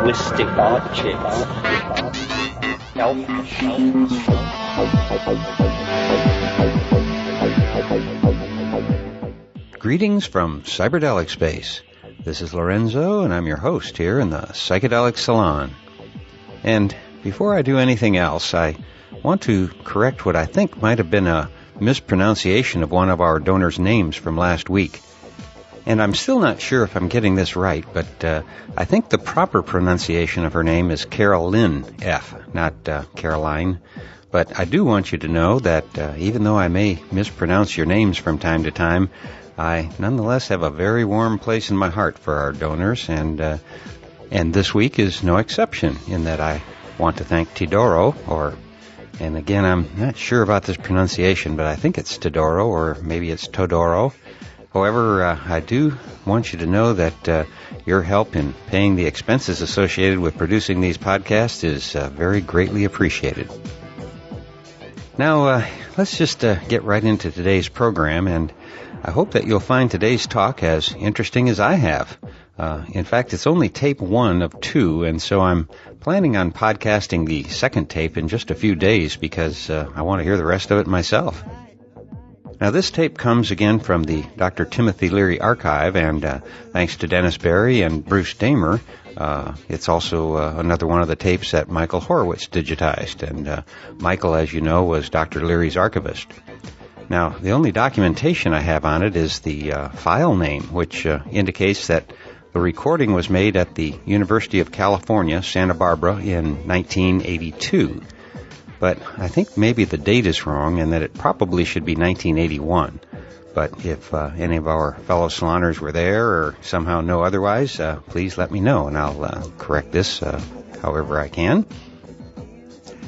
linguistic objects, selfish. Greetings from Cyberdelic Space. This is Lorenzo, and I'm your host here in the Psychedelic Salon. And before I do anything else, I want to correct what I think might have been a mispronunciation of one of our donors' names from last week. And I'm still not sure if I'm getting this right, but I think the proper pronunciation of her name is Carolyn F., not Caroline. But I do want you to know that even though I may mispronounce your names from time to time, I nonetheless have a very warm place in my heart for our donors, and this week is no exception in that I want to thank Tidoro, and again, I'm not sure about this pronunciation, but I think it's Tidoro, or maybe it's Todoro. However, I do want you to know that your help in paying the expenses associated with producing these podcasts is very greatly appreciated. Now, let's just get right into today's program, and I hope that you'll find today's talk as interesting as I have. In fact, it's only tape 1 of 2, and so I'm planning on podcasting the second tape in just a few days because I want to hear the rest of it myself. Now, this tape comes again from the Dr. Timothy Leary archive, and thanks to Dennis Berry and Bruce Damer, it's also another one of the tapes that Michael Horowitz digitized, and Michael, as you know, was Dr. Leary's archivist. Now, the only documentation I have on it is the file name, which indicates that the recording was made at the University of California, Santa Barbara, in 1982. But I think maybe the date is wrong and that it probably should be 1981. But if any of our fellow saloners were there or somehow know otherwise, please let me know, and I'll correct this however I can.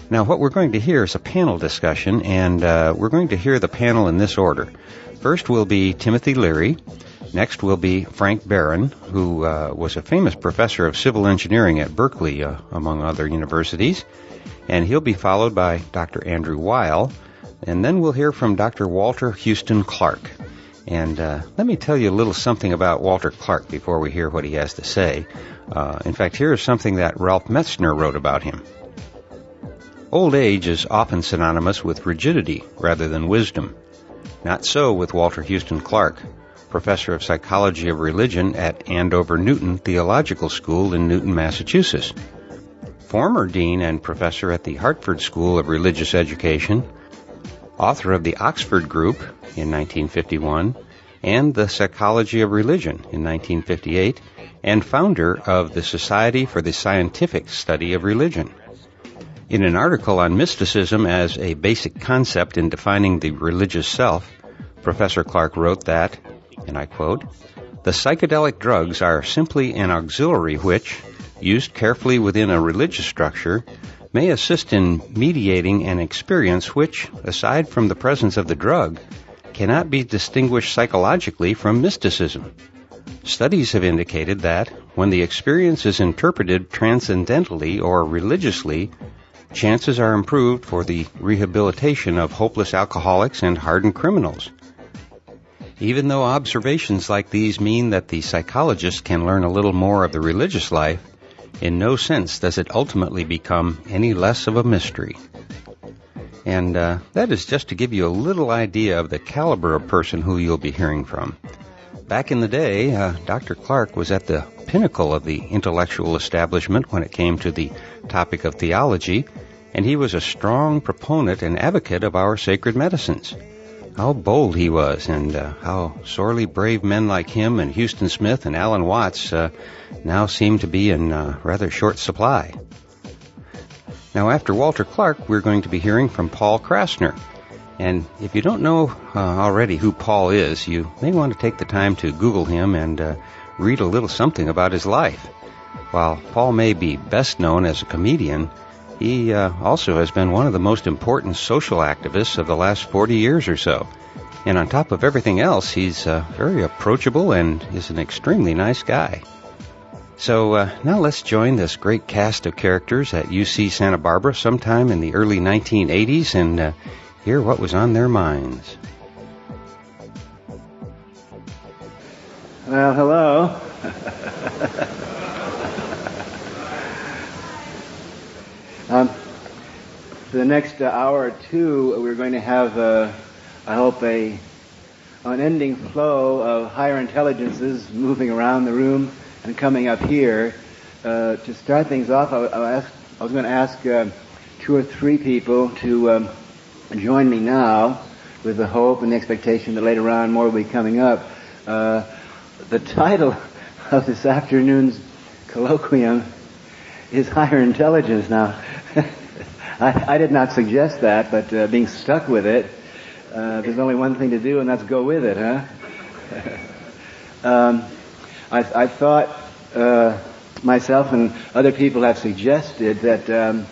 Now, what we're going to hear is a panel discussion, and we're going to hear the panel in this order. First will be Timothy Leary. Next will be Frank Barron, who was a famous professor of civil engineering at Berkeley, among other universities. And he'll be followed by Dr. Andrew Weil. And then we'll hear from Dr. Walter Houston Clark. And let me tell you a little something about Walter Clark before we hear what he has to say. In fact, here is something that Ralph Metzner wrote about him. Old age is often synonymous with rigidity rather than wisdom. Not so with Walter Houston Clark, professor of psychology of religion at Andover Newton Theological School in Newton, Massachusetts. Former dean and professor at the Hartford School of Religious Education, author of the Oxford Group in 1951, and the Psychology of Religion in 1958, and founder of the Society for the Scientific Study of Religion. In an article on mysticism as a basic concept in defining the religious self, Professor Clark wrote that, and I quote, "The psychedelic drugs are simply an auxiliary which, used carefully within a religious structure, may assist in mediating an experience which, aside from the presence of the drug, cannot be distinguished psychologically from mysticism. Studies have indicated that, when the experience is interpreted transcendentally or religiously, chances are improved for the rehabilitation of hopeless alcoholics and hardened criminals. Even though observations like these mean that the psychologist can learn a little more of the religious life, in no sense does it ultimately become any less of a mystery." And that is just to give you a little idea of the caliber of person who you'll be hearing from. Back in the day, Dr. Clark was at the pinnacle of the intellectual establishment when it came to the topic of theology, and he was a strong proponent and advocate of our sacred medicines. How bold he was, and how sorely brave men like him and Houston Smith and Alan Watts now seem to be in rather short supply. Now, after Walter Clark, we're going to be hearing from Paul Krasner. And if you don't know already who Paul is, you may want to take the time to Google him and read a little something about his life. While Paul may be best known as a comedian, he also has been one of the most important social activists of the last 40 years or so. And on top of everything else, he's very approachable and is an extremely nice guy. So now let's join this great cast of characters at UC Santa Barbara sometime in the early 1980s and hear what was on their minds. Well, hello. For the next hour or two, we're going to have, I hope, an unending flow of higher intelligences moving around the room and coming up here. To start things off, I was going to ask 2 or 3 people to join me now, with the hope and the expectation that later on more will be coming up. The title of this afternoon's colloquium is Higher Intelligence. Now, I did not suggest that, but being stuck with it, there's only one thing to do, and that's go with it, huh? I thought myself and other people have suggested that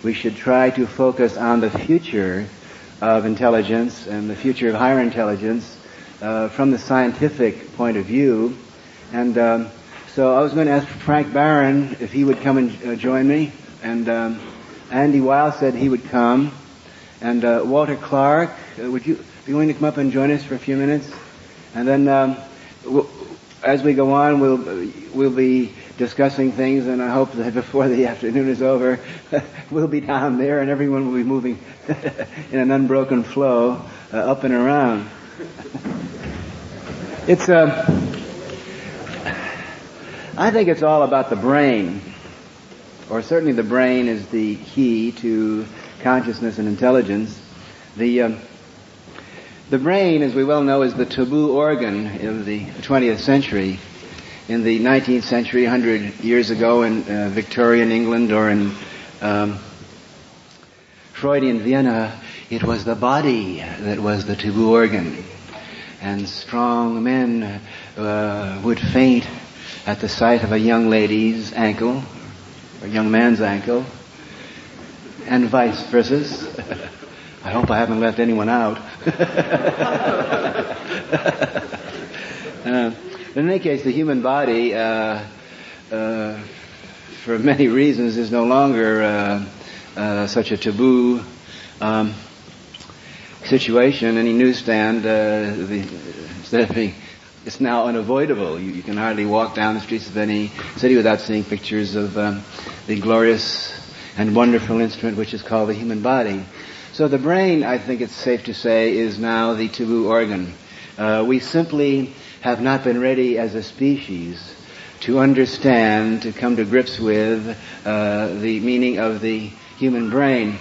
we should try to focus on the future of intelligence and the future of higher intelligence from the scientific point of view. And so I was going to ask Frank Barron if he would come and join me, and Andy Weil said he would come, and Walter Clark, would you be willing to come up and join us for a few minutes? And then as we go on, we'll be discussing things, and I hope that before the afternoon is over, we'll be down there and everyone will be moving in an unbroken flow up and around. I think it's all about the brain, or certainly the brain is the key to consciousness and intelligence. The brain, as we well know, is the taboo organ of the 20th century. In the 19th century, 100 years ago in Victorian England or in Freudian Vienna, it was the body that was the taboo organ. And strong men would faint at the sight of a young lady's ankle, or a young man's ankle, and vice versa. I hope I haven't left anyone out. In any case, the human body, for many reasons, is no longer such a taboo situation. Any newsstand, instead of being, it's now unavoidable. You can hardly walk down the streets of any city without seeing pictures of the glorious and wonderful instrument which is called the human body. So the brain, I think it's safe to say, is now the taboo organ. We simply have not been ready as a species to understand, to come to grips with the meaning of the human brain.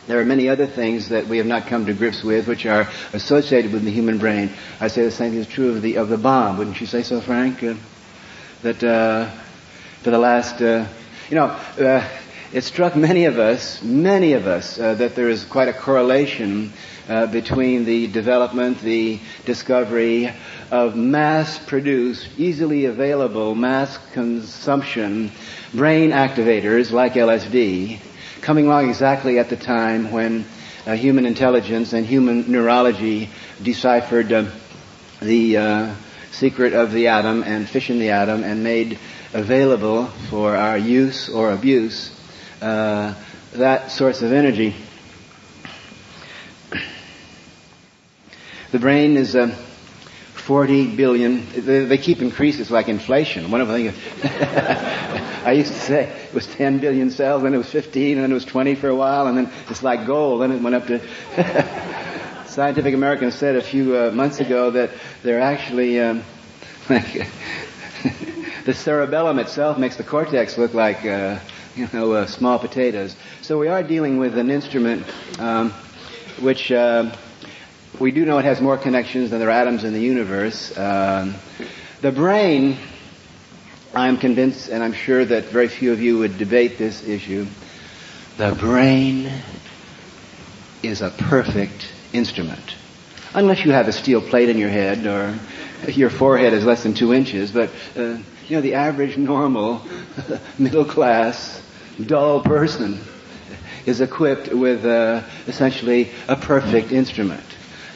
There are many other things that we have not come to grips with which are associated with the human brain. I say the same thing is true of the bomb. Wouldn't you say so, Frank? That for the last, it struck many of us that there is quite a correlation between the development, the discovery of mass-produced, easily available, mass consumption brain activators like LSD, coming along exactly at the time when human intelligence and human neurology deciphered the secret of the atom and fissioned the atom and made available for our use or abuse that source of energy. The brain is 40 billion. They keep increasing. It's like inflation. One of the things I used to say it was 10 billion cells, then it was 15, and then it was 20 for a while, and then it's like gold. Then it went up to. Scientific American said a few months ago that they're actually like the cerebellum itself makes the cortex look like small potatoes. So we are dealing with an instrument which. We do know it has more connections than there are atoms in the universe. The brain, I'm convinced, and I'm sure that very few of you would debate this issue, the brain is a perfect instrument. Unless you have a steel plate in your head or your forehead is less than 2 inches, but the average normal middle class dull person is equipped with essentially a perfect instrument.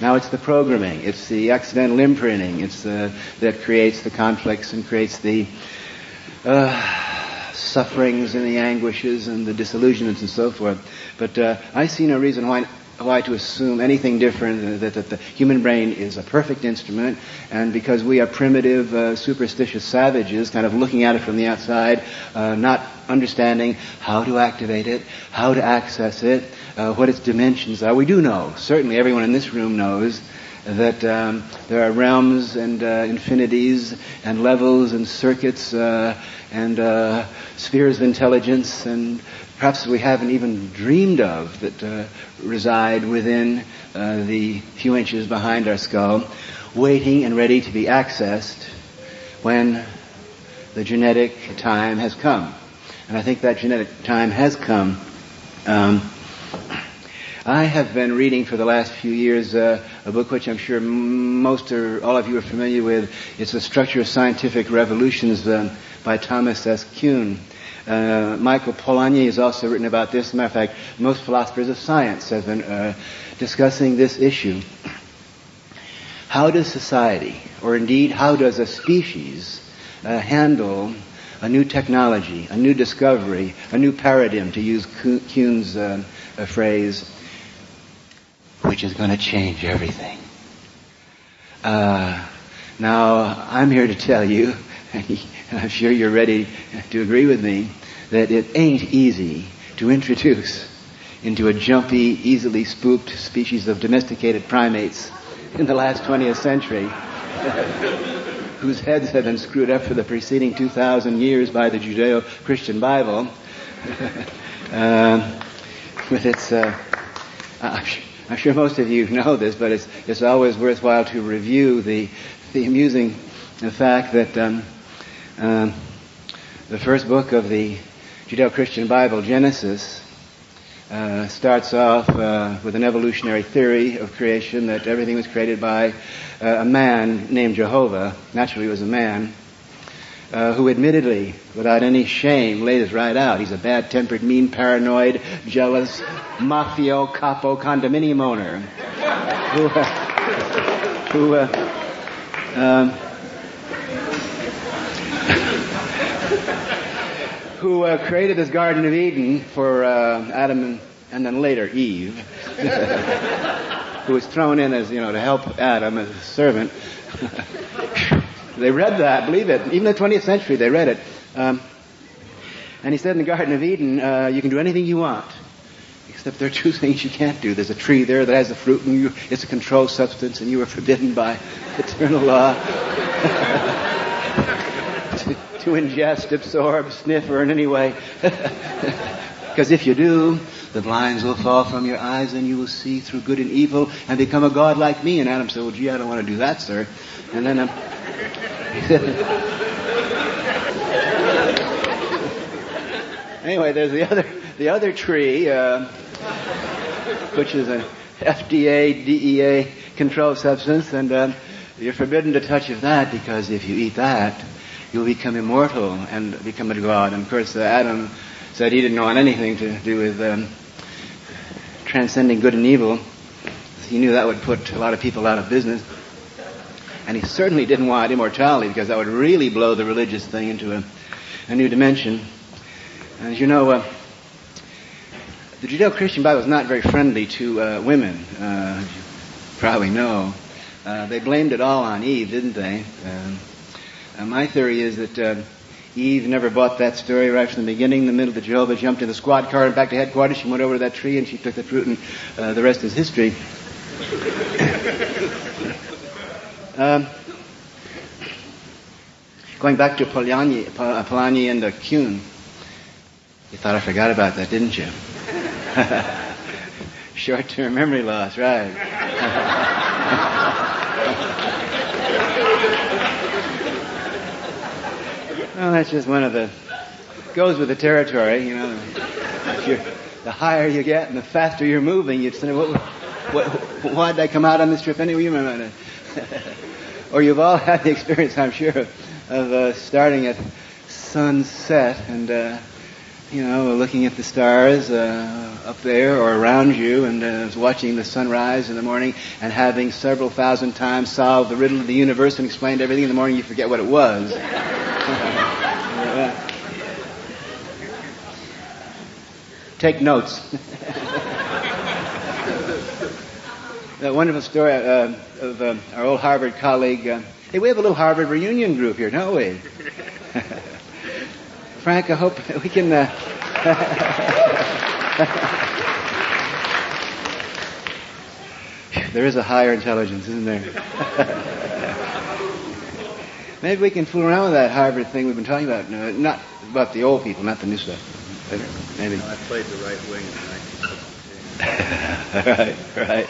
Now it's the programming, it's the accidental imprinting, it's that creates the conflicts and creates the sufferings and the anguishes and the disillusionments and so forth. But I see no reason why to assume anything different, that the human brain is a perfect instrument, and because we are primitive, superstitious savages, kind of looking at it from the outside, not understanding how to activate it, how to access it, what its dimensions are. We do know, certainly everyone in this room knows, that there are realms and infinities and levels and circuits and spheres of intelligence and perhaps we haven't even dreamed of that reside within the few inches behind our skull, waiting and ready to be accessed when the genetic time has come. And I think that genetic time has come. I have been reading for the last few years a book which I'm sure most or all of you are familiar with. It's The Structure of Scientific Revolutions by Thomas S. Kuhn. Michael Polanyi has also written about this. As a matter of fact, most philosophers of science have been discussing this issue. How does society, or indeed how does a species, handle a new technology, a new discovery, a new paradigm, to use Kuhn's phrase, which is going to change everything? Now, I'm here to tell you, and I'm sure you're ready to agree with me, that it ain't easy to introduce into a jumpy, easily spooked species of domesticated primates in the last 20th century, whose heads have been screwed up for the preceding 2,000 years by the Judeo-Christian Bible, with its, I'm sure most of you know this, but it's always worthwhile to review the amusing fact that the first book of the Judeo-Christian Bible, Genesis, starts off with an evolutionary theory of creation, that everything was created by a man named Jehovah. Naturally, he was a man who admittedly, without any shame, laid it right out. He's a bad-tempered, mean, paranoid, jealous, mafio, capo, condominium owner who created this Garden of Eden for Adam and then later Eve, who was thrown in as, to help Adam as a servant. They read that, believe it. Even in the 20th century, they read it. And he said in the Garden of Eden, you can do anything you want, except there are two things you can't do. There's a tree there that has the fruit, and it's a controlled substance, and you are forbidden by eternal law to ingest, absorb, sniff, or in any way. Because if you do, the blinds will fall from your eyes and you will see through good and evil and become a god like me. And Adam said, well, gee, I don't want to do that, sir. And then anyway, there's the other tree, which is an FDA, DEA controlled substance, and you're forbidden to touch of that, because if you eat that, you'll become immortal and become a god. And of course, Adam said he didn't want anything to do with transcending good and evil. He knew that would put a lot of people out of business. And he certainly didn't want immortality, because that would really blow the religious thing into a new dimension. As you know, the Judeo-Christian Bible is not very friendly to women, as you probably know. They blamed it all on Eve, didn't they? My theory is that Eve never bought that story right from the beginning. In the middle, the Jehovah jumped in the squad car and back to headquarters. She went over to that tree and she took the fruit, and the rest is history. Going back to Polanyi and Kuhn, you thought I forgot about that, didn't you? Short-term memory loss, right? Well, that's just one of goes with the territory, the higher you get and the faster you're moving, you'd say, why'd I come out on this trip anyway? You remember that? Or you've all had the experience, I'm sure, of starting at sunset and, looking at the stars up there or around you, and watching the sunrise in the morning, and having several thousand times solved the riddle of the universe and explained everything. In the morning you forget what it was. Take notes. That wonderful story of our old Harvard colleague. Hey, we have a little Harvard reunion group here, don't we? Frank, I hope we can... There is a higher intelligence, isn't there? Maybe we can fool around with that Harvard thing we've been talking about. No, not about the old people, not the new stuff. Maybe. I played the right wing in 1962. Right.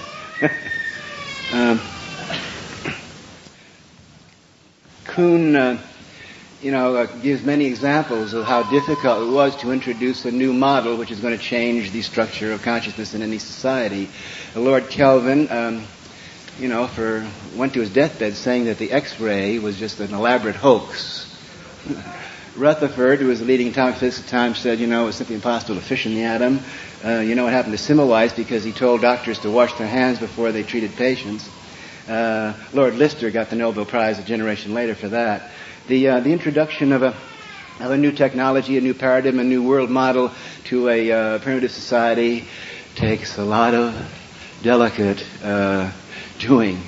Kuhn, gives many examples of how difficult it was to introduce a new model which is going to change the structure of consciousness in any society. Lord Kelvin, went to his deathbed saying that the X-ray was just an elaborate hoax. Rutherford, who was the leading atomic physicist at the time, said, it was simply impossible to fission the atom. What happened to Semmelweis because he told doctors to wash their hands before they treated patients. Lord Lister got the Nobel Prize a generation later for that. The introduction of a new technology, a new paradigm, a new world model to a primitive society takes a lot of delicate doing.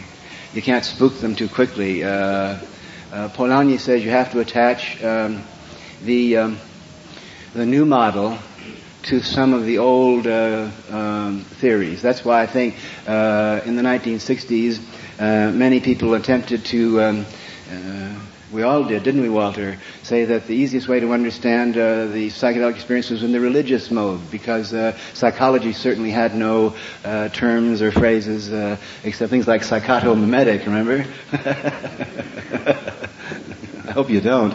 You can't spook them too quickly. Polanyi says you have to attach the new model to some of the old theories. That's why I think in the 1960s many people attempted to, we all did, didn't we, Walter, say that the easiest way to understand the psychedelic experience was in the religious mode, because psychology certainly had no terms or phrases except things like psychotomimetic, remember? I hope you don't.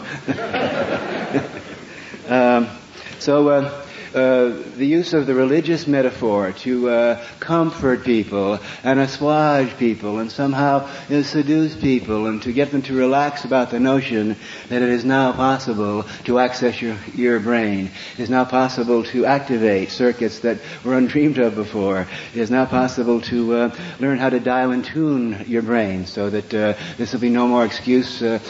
The use of the religious metaphor to comfort people and assuage people and somehow seduce people and to get them to relax about the notion that it is now possible to access your brain. It is now possible to activate circuits that were undreamed of before. It is now possible to learn how to dial and tune your brain so that this will be no more excuse to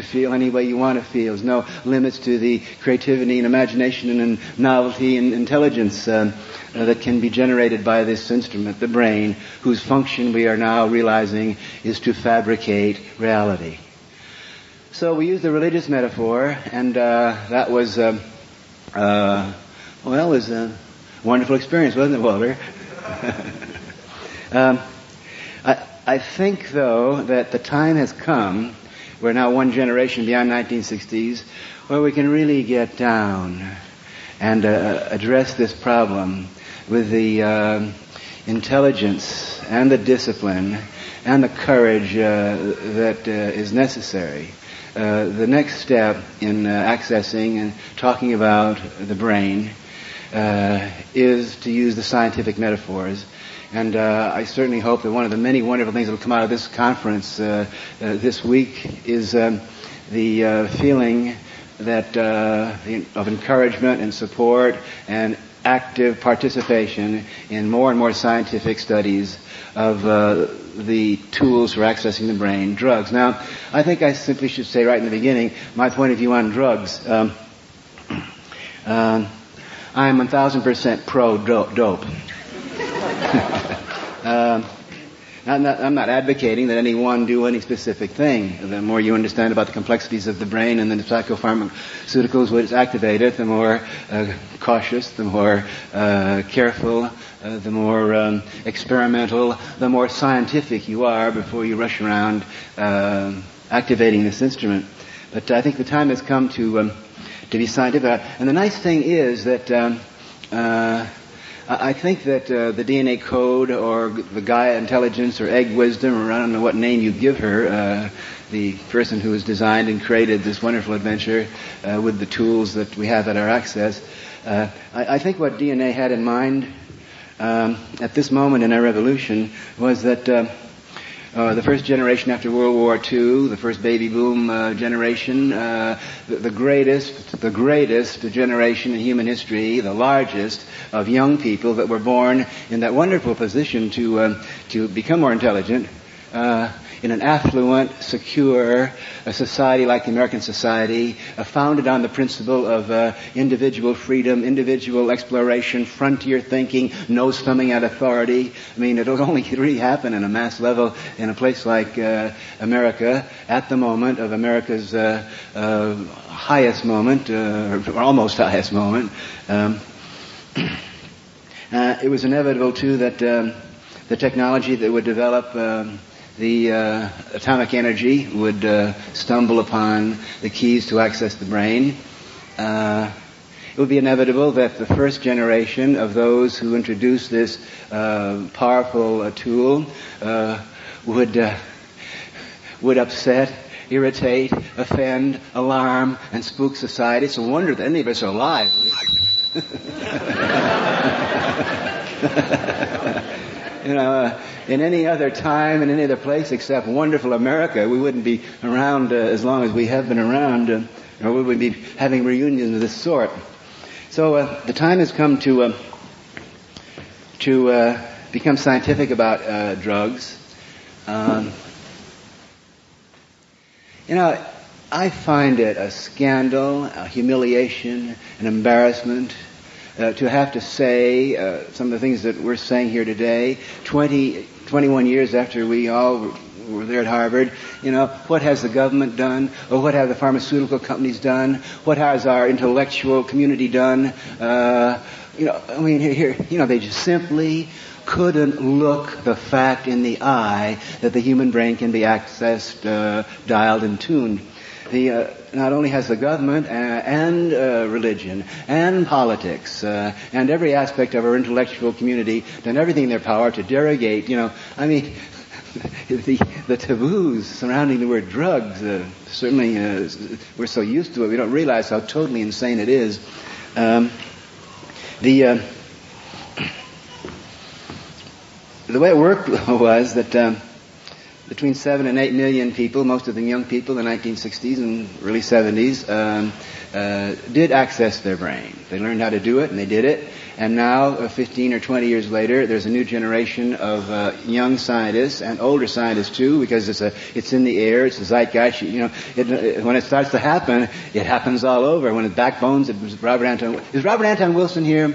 feel any way you want to feel. There's no limits to the creativity and imagination and novelty and intelligence that can be generated by this instrument, the brain, whose function we are now realizing is to fabricate reality. So we used the religious metaphor, and that was, it was a wonderful experience, wasn't it, Walter? I think, though, that the time has come, we're now one generation beyond 1960s, where we can really get down and address this problem with the intelligence and the discipline and the courage that is necessary. The next step in accessing and talking about the brain is to use the scientific metaphors. And I certainly hope that one of the many wonderful things that will come out of this conference this week is the feeling that of encouragement and support and active participation in more and more scientific studies of the tools for accessing the brain, drugs. Now, I think I simply should say right in the beginning my point of view on drugs. I'm 1,000% pro-dope. I'm not advocating that anyone do any specific thing. The more you understand about the complexities of the brain and the psychopharmaceuticals which activate it, the more cautious, the more careful, the more experimental, the more scientific you are before you rush around activating this instrument. But I think the time has come to be scientific. And the nice thing is that I think that the DNA code or the Gaia intelligence or egg wisdom, or I don't know what name you give her, the person who has designed and created this wonderful adventure with the tools that we have at our access, I think what DNA had in mind at this moment in our revolution was that the first generation after World War II, the first baby boom generation, the greatest generation in human history, the largest of young people that were born in that wonderful position to become more intelligent, in an affluent, secure society like the American society, founded on the principle of individual freedom, individual exploration, frontier thinking, nose-thumbing at authority. I mean, it'll only really happen in a mass level in a place like America at the moment of America's highest moment, or almost highest moment. It was inevitable, too, that the technology that would develop the atomic energy would stumble upon the keys to access the brain. It would be inevitable that the first generation of those who introduced this powerful tool would upset, irritate, offend, alarm, and spook society. It's a wonder that any of us are alive. In any other time, in any other place except wonderful America, we wouldn't be around as long as we have been around, or we would be having reunions of this sort. So the time has come to become scientific about drugs. I find it a scandal, a humiliation, an embarrassment to have to say some of the things that we're saying here today, 21 years after we all were there at Harvard. What has the government done? Or what have the pharmaceutical companies done? What has our intellectual community done? They just simply couldn't look the fact in the eye that the human brain can be accessed, dialed, and tuned. Not only has the government and religion and politics and every aspect of our intellectual community done everything in their power to derogate, the taboos surrounding the word drugs, certainly we're so used to it we don't realize how totally insane it is. The way it worked was that between 7 and 8 million people, most of them young people in the 1960s and early 70s, did access their brain. They learned how to do it, and they did it. And now, 15 or 20 years later, there's a new generation of young scientists and older scientists too, because it's in the air, it's a zeitgeist. When it starts to happen, it happens all over. When it's backbones, it was Robert Anton. Is Robert Anton Wilson here?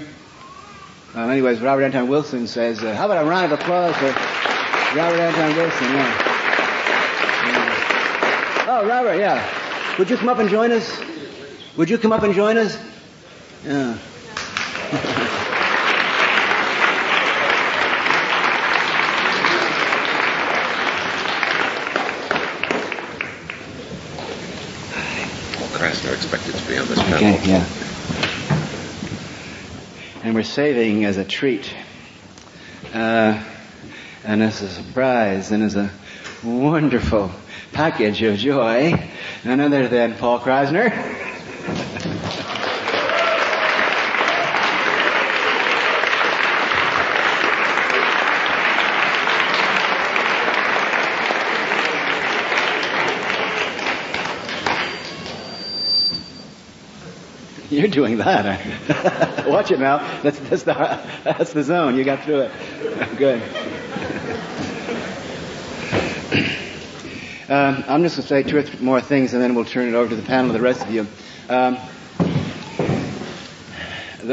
Anyways, Robert Anton Wilson says, how about a round of applause for Robert Anton Wilson? Yeah. Oh, Robert, yeah. Would you come up and join us? Would you come up and join us? Yeah. Krasner expected to be on this panel. Okay, yeah. And we're saving as a treat, and as a surprise, and as a wonderful package of joy, none other than Paul Krasner. You're doing that, aren't you? Watch it now. That's the zone. You got through it. Good. I'm just going to say 2 or 3 more things, and then we'll turn it over to the panel, the rest of you. The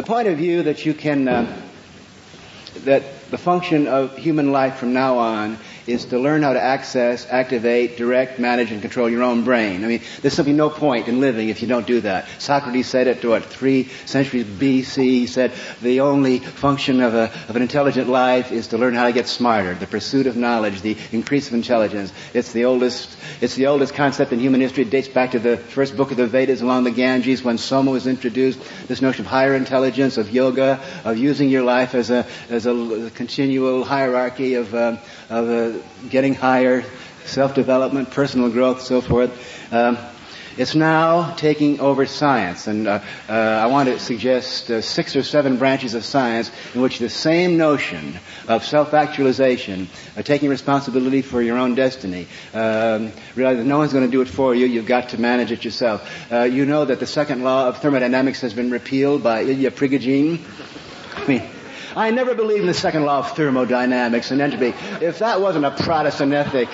point of view that you can, that the function of human life from now on is to learn how to access, activate, direct, manage, and control your own brain. There's simply no point in living if you don't do that. Socrates said it, 3 centuries BC. He said the only function of an intelligent life is to learn how to get smarter. The pursuit of knowledge, the increase of intelligence. It's the oldest concept in human history. It dates back to the first book of the Vedas along the Ganges when Soma was introduced. This notion of higher intelligence, of yoga, of using your life as a continual hierarchy of getting higher, self-development, personal growth, so forth. It's now taking over science, and I want to suggest 6 or 7 branches of science in which the same notion of self-actualization, taking responsibility for your own destiny, realize that no one's going to do it for you, you've got to manage it yourself. You know that the second law of thermodynamics has been repealed by Ilya Prigogine. I never believed in the second law of thermodynamics and entropy. If that wasn't a Protestant ethic,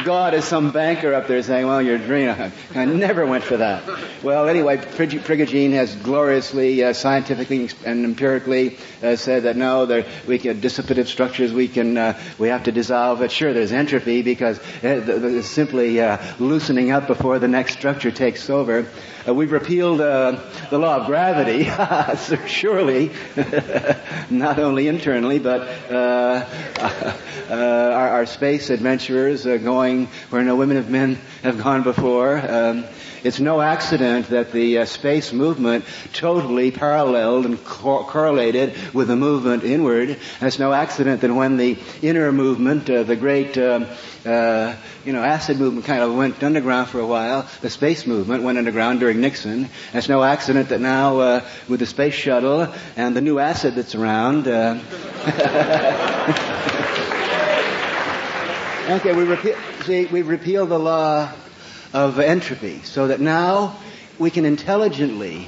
God is some banker up there saying, well, you're dreaming. I never went for that. Well, anyway, Prigogine has gloriously, scientifically and empirically said that no, we can dissipative structures we have to dissolve it. Sure, there's entropy because it's simply loosening up before the next structure takes over. We've repealed the law of gravity, surely, not only internally, but our space adventurers going where no women of men have gone before. It's no accident that the space movement totally paralleled and correlated with the movement inward. And it's no accident that when the inner movement, the great acid movement kind of went underground for a while, the space movement went underground during Nixon. And it's no accident that now with the space shuttle and the new acid that's around... Okay, we've repealed the law of entropy, so that now we can intelligently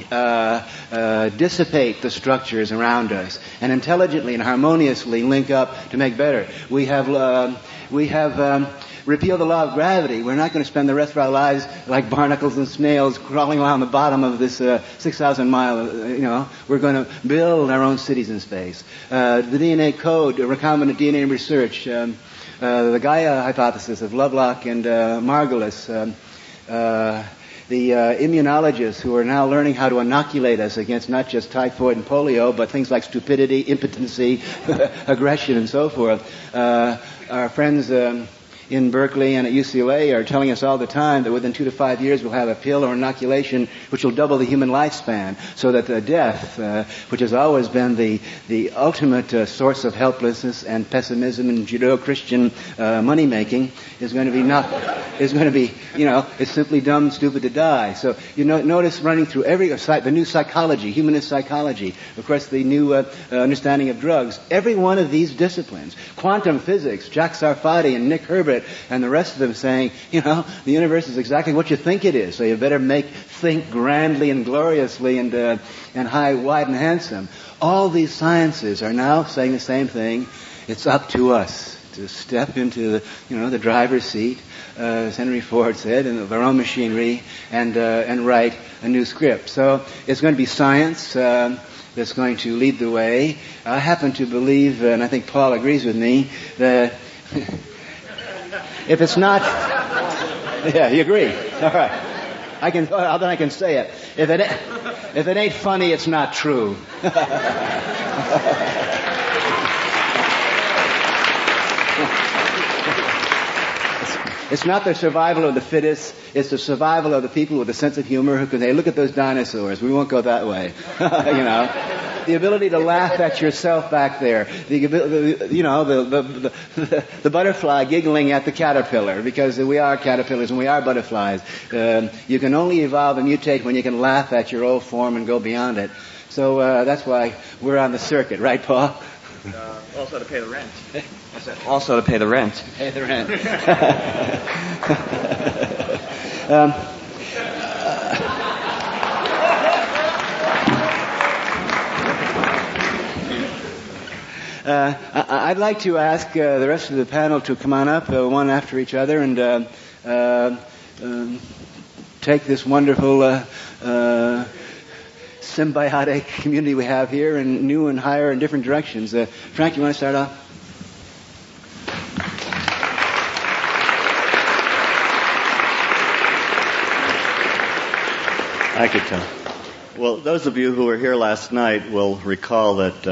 dissipate the structures around us and intelligently and harmoniously link up to make better. We have repealed the law of gravity. We're not going to spend the rest of our lives like barnacles and snails crawling along the bottom of this 6,000 mile, we're going to build our own cities in space. The DNA code, recombinant DNA research, the Gaia hypothesis of Lovelock and Margulis, the immunologists who are now learning how to inoculate us against not just typhoid and polio, but things like stupidity, impotency, aggression, and so forth. Our friends in Berkeley and at UCLA are telling us all the time that within 2 to 5 years we'll have a pill or inoculation which will double the human lifespan, so that the death, which has always been the ultimate source of helplessness and pessimism and Judeo-Christian money making, is going to be it's simply dumb and stupid to die. So notice running through the new psychology, humanist psychology, of course the new understanding of drugs, every one of these disciplines, quantum physics, Jack Sarfati and Nick Herbert and the rest of them saying, the universe is exactly what you think it is, so you better think grandly and gloriously and high, wide and handsome. All these sciences are now saying the same thing. It's up to us to step into the driver's seat, as Henry Ford said, in our own machinery and write a new script. So it's going to be science that's going to lead the way. I happen to believe, and I think Paul agrees with me, that if it's not... Yeah, you agree. All right. Then I can say it. If it ain't funny, it's not true. It's not the survival of the fittest. It's the survival of the people with a sense of humor who can say, look at those dinosaurs. We won't go that way. The ability to laugh at yourself back there. The butterfly giggling at the caterpillar, because we are caterpillars and we are butterflies. You can only evolve and mutate when you can laugh at your old form and go beyond it. So that's why we're on the circuit, right, Paul? Also to pay the rent. I said also to pay the rent. Pay the rent. I'd like to ask the rest of the panel to come on up, one after each other, and take this wonderful symbiotic community we have here in new and higher and different directions. Frank, you want to start off? Thank you, Tim. Well, those of you who were here last night will recall that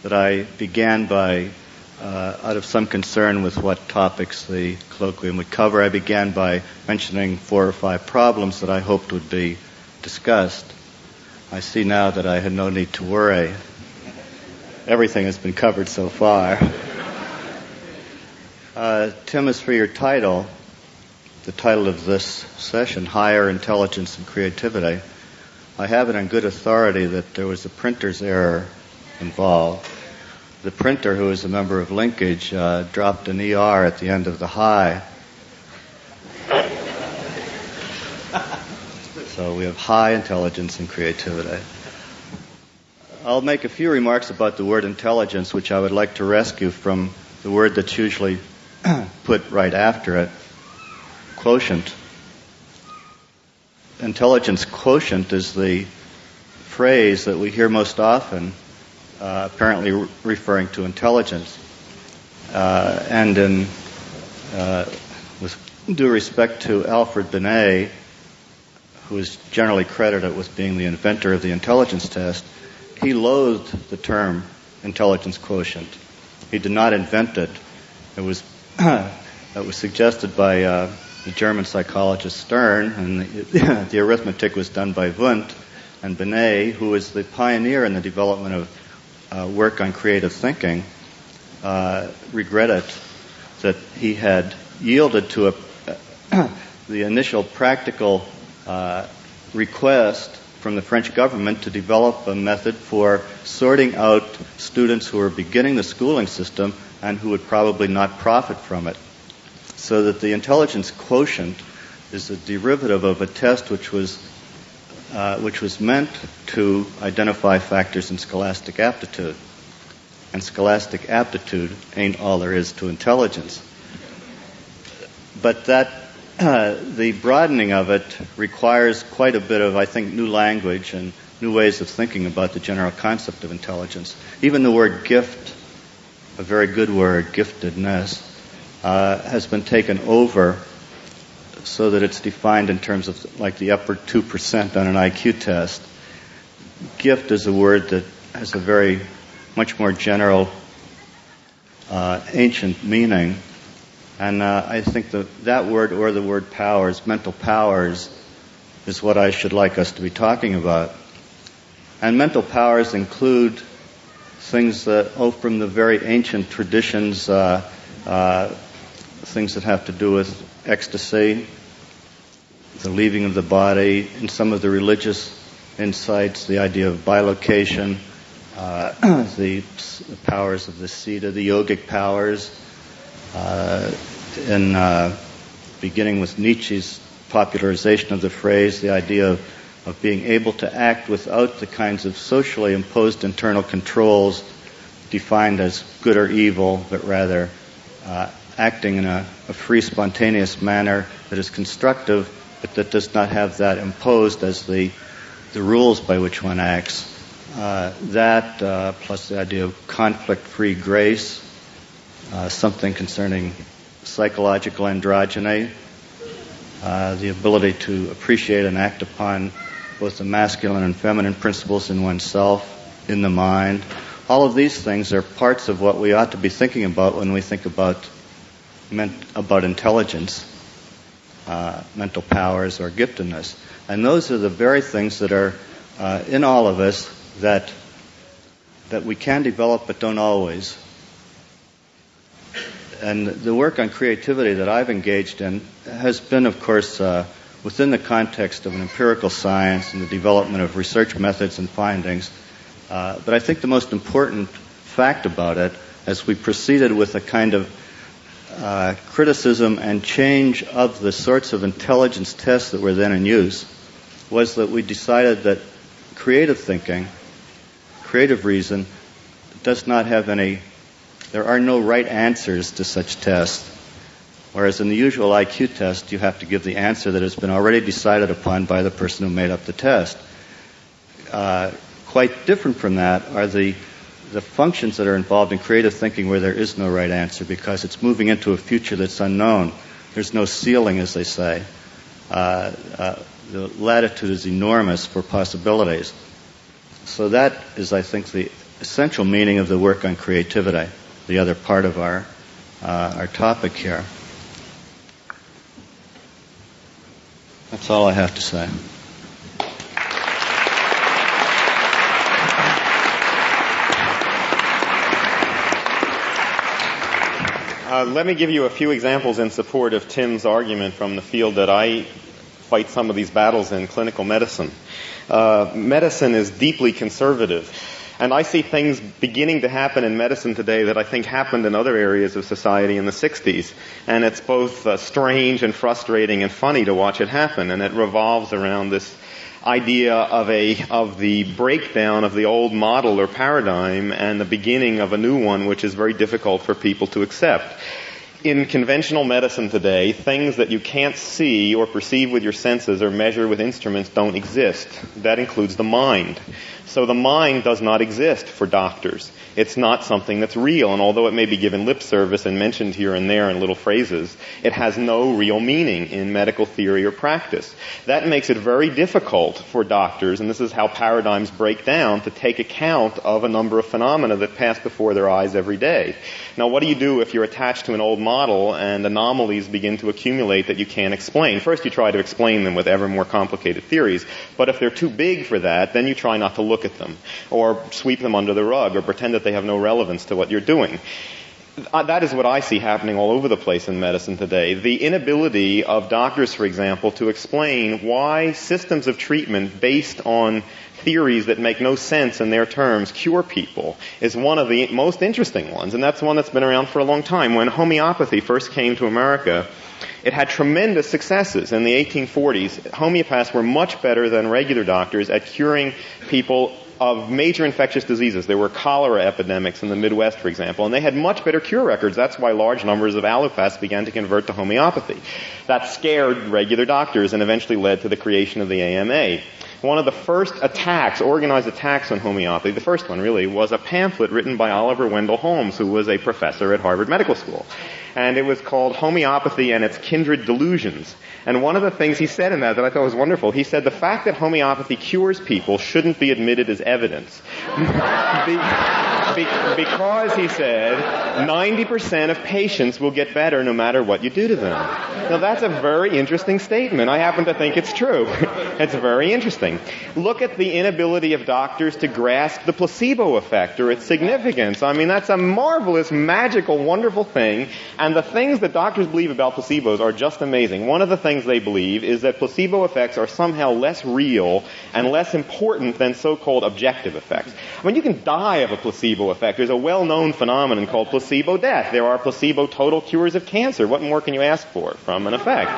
I began by, out of some concern with what topics the colloquium would cover, I began by mentioning 4 or 5 problems that I hoped would be discussed. I see now that I had no need to worry. Everything has been covered so far. Tim, as for your title, the title of this session, Higher Intelligence and Creativity, I have it on good authority that there was a printer's error involved. The printer, who is a member of Linkage, dropped an ER at the end of the high. So we have high intelligence and creativity. I'll make a few remarks about the word intelligence, which I would like to rescue from the word that's usually put right after it, quotient. Intelligence quotient is the phrase that we hear most often, apparently referring to intelligence. And with due respect to Alfred Binet, who is generally credited with being the inventor of the intelligence test, he loathed the term intelligence quotient. He did not invent it. It was suggested by the German psychologist Stern, and the arithmetic was done by Wundt. And Binet, who was the pioneer in the development of work on creative thinking, regretted that he had yielded to the initial practical request from the French government to develop a method for sorting out students who were beginning the schooling system and who would probably not profit from it. So that the intelligence quotient is a derivative of a test which was meant to identify factors in scholastic aptitude. And scholastic aptitude ain't all there is to intelligence. But the broadening of it requires quite a bit of, I think, new language and new ways of thinking about the general concept of intelligence. Even the word gift, a very good word, giftedness, has been taken over so that it's defined in terms of like the upper 2% on an IQ test. Gift is a word that has a very much more general, ancient meaning. And I think that word, or the word powers, mental powers, is what I should like us to be talking about. And mental powers include things that, from the very ancient traditions, things that have to do with ecstasy, the leaving of the body, in some of the religious insights, the idea of bilocation, the powers of the Siddha, the yogic powers, beginning with Nietzsche's popularization of the phrase, the idea of being able to act without the kinds of socially imposed internal controls defined as good or evil, but rather acting in a free, spontaneous manner that is constructive, but that does not have that imposed as the rules by which one acts. Plus the idea of conflict-free grace, something concerning psychological androgyny, the ability to appreciate and act upon both the masculine and feminine principles in oneself, in the mind. All of these things are parts of what we ought to be thinking about when we think about intelligence, mental powers, or giftedness. And those are the very things that are in all of us that we can develop but don't always. And the work on creativity that I've engaged in has been, of course, within the context of an empirical science and the development of research methods and findings. But I think the most important fact about it, as we proceeded with a kind of criticism and change of the sorts of intelligence tests that were then in use, was that we decided that creative thinking, creative reason, does not have there are no right answers to such tests. Whereas in the usual IQ test, you have to give the answer that has been already decided upon by the person who made up the test. Quite different from that are the functions that are involved in creative thinking where there is no right answer because it's moving into a future that's unknown. There's no ceiling, as they say. The latitude is enormous for possibilities. So that is, I think, the essential meaning of the work on creativity, the other part of our topic here. That's all I have to say. Let me give you a few examples in support of Tim's argument from the field that I fight some of these battles in, clinical medicine. Medicine is deeply conservative. And I see things beginning to happen in medicine today that I think happened in other areas of society in the 60s. And it's both strange and frustrating and funny to watch it happen. And it revolves around this idea of the breakdown of the old model or paradigm and the beginning of a new one which is very difficult for people to accept. In conventional medicine today, things that you can't see or perceive with your senses or measure with instruments don't exist. That includes the mind. So the mind does not exist for doctors. It's not something that's real, and although it may be given lip service and mentioned here and there in little phrases, it has no real meaning in medical theory or practice. That makes it very difficult for doctors, and this is how paradigms break down, to take account of a number of phenomena that pass before their eyes every day. Now, what do you do if you're attached to an old model and anomalies begin to accumulate that you can't explain? First, you try to explain them with ever more complicated theories, but if they're too big for that, then you try not to look at them, or sweep them under the rug, or pretend that they have no relevance to what you're doing. That is what I see happening all over the place in medicine today. The inability of doctors, for example, to explain why systems of treatment based on theories that make no sense in their terms cure people is one of the most interesting ones, and that's one that's been around for a long time. When homeopathy first came to America, it had tremendous successes. In the 1840s, homeopaths were much better than regular doctors at curing people of major infectious diseases. There were cholera epidemics in the Midwest, for example, and they had much better cure records. That's why large numbers of allopaths began to convert to homeopathy. That scared regular doctors and eventually led to the creation of the AMA. One of the first attacks, organized attacks on homeopathy, the first one really, was a pamphlet written by Oliver Wendell Holmes, who was a professor at Harvard Medical School. And it was called Homeopathy and Its Kindred Delusions. And one of the things he said in that I thought was wonderful, he said the fact that homeopathy cures people shouldn't be admitted as evidence. Because, he said, 90% of patients will get better no matter what you do to them. Now, that's a very interesting statement. I happen to think it's true. It's very interesting. Look at the inability of doctors to grasp the placebo effect or its significance. I mean, that's a marvelous, magical, wonderful thing. And the things that doctors believe about placebos are just amazing. One of the things they believe is that placebo effects are somehow less real and less important than so-called objective effects. I mean, you can die of a placebo effect. There's a well-known phenomenon called placebo death. There are placebo total cures of cancer. What more can you ask for from an effect?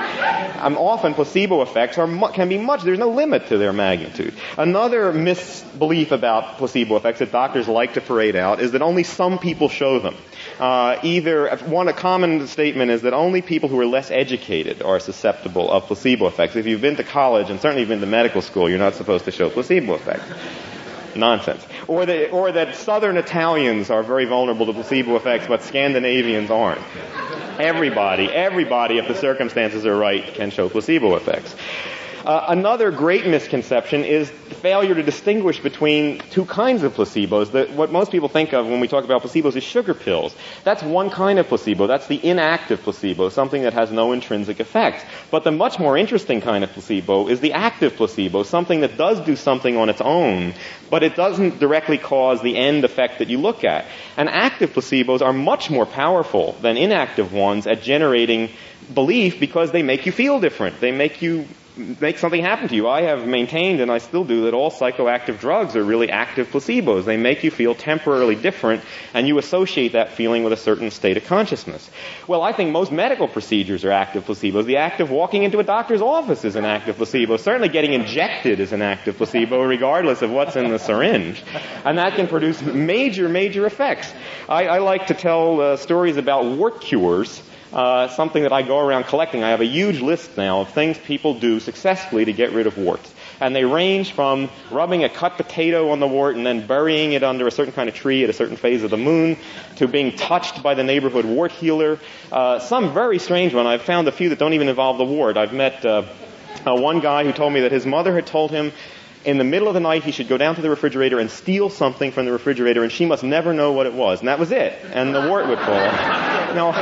Often placebo effects can be much. There's no limit to their magnitude. Another misbelief about placebo effects that doctors like to parade out is that only some people show them. A common statement is that only people who are less educated are susceptible of placebo effects. If you've been to college and certainly you've been to medical school, you're not supposed to show placebo effects. Nonsense. Or that Southern Italians are very vulnerable to placebo effects, but Scandinavians aren't. Everybody, if the circumstances are right, can show placebo effects. Another great misconception is the failure to distinguish between two kinds of placebos. What most people think of when we talk about placebos is sugar pills. That's one kind of placebo. That's the inactive placebo, something that has no intrinsic effect. But the much more interesting kind of placebo is the active placebo, something that does do something on its own, but it doesn't directly cause the end effect that you look at. And active placebos are much more powerful than inactive ones at generating belief because they make you feel different. They make something happen to you. I have maintained, and I still do, that all psychoactive drugs are really active placebos. They make you feel temporarily different, and you associate that feeling with a certain state of consciousness. Well, I think most medical procedures are active placebos. The act of walking into a doctor's office is an active placebo. Certainly getting injected is an active placebo, regardless of what's in the syringe. And that can produce major, major effects. I like to tell stories about wart cures. Something that I go around collecting. I have a huge list now of things people do successfully to get rid of warts. And they range from rubbing a cut potato on the wart and then burying it under a certain kind of tree at a certain phase of the moon, to being touched by the neighborhood wart healer. Some very strange one. I've found a few that don't even involve the wart. I've met one guy who told me that his mother had told him in the middle of the night he should go down to the refrigerator and steal something from the refrigerator, and she must never know what it was. And that was it. And the wart would fall off. Now,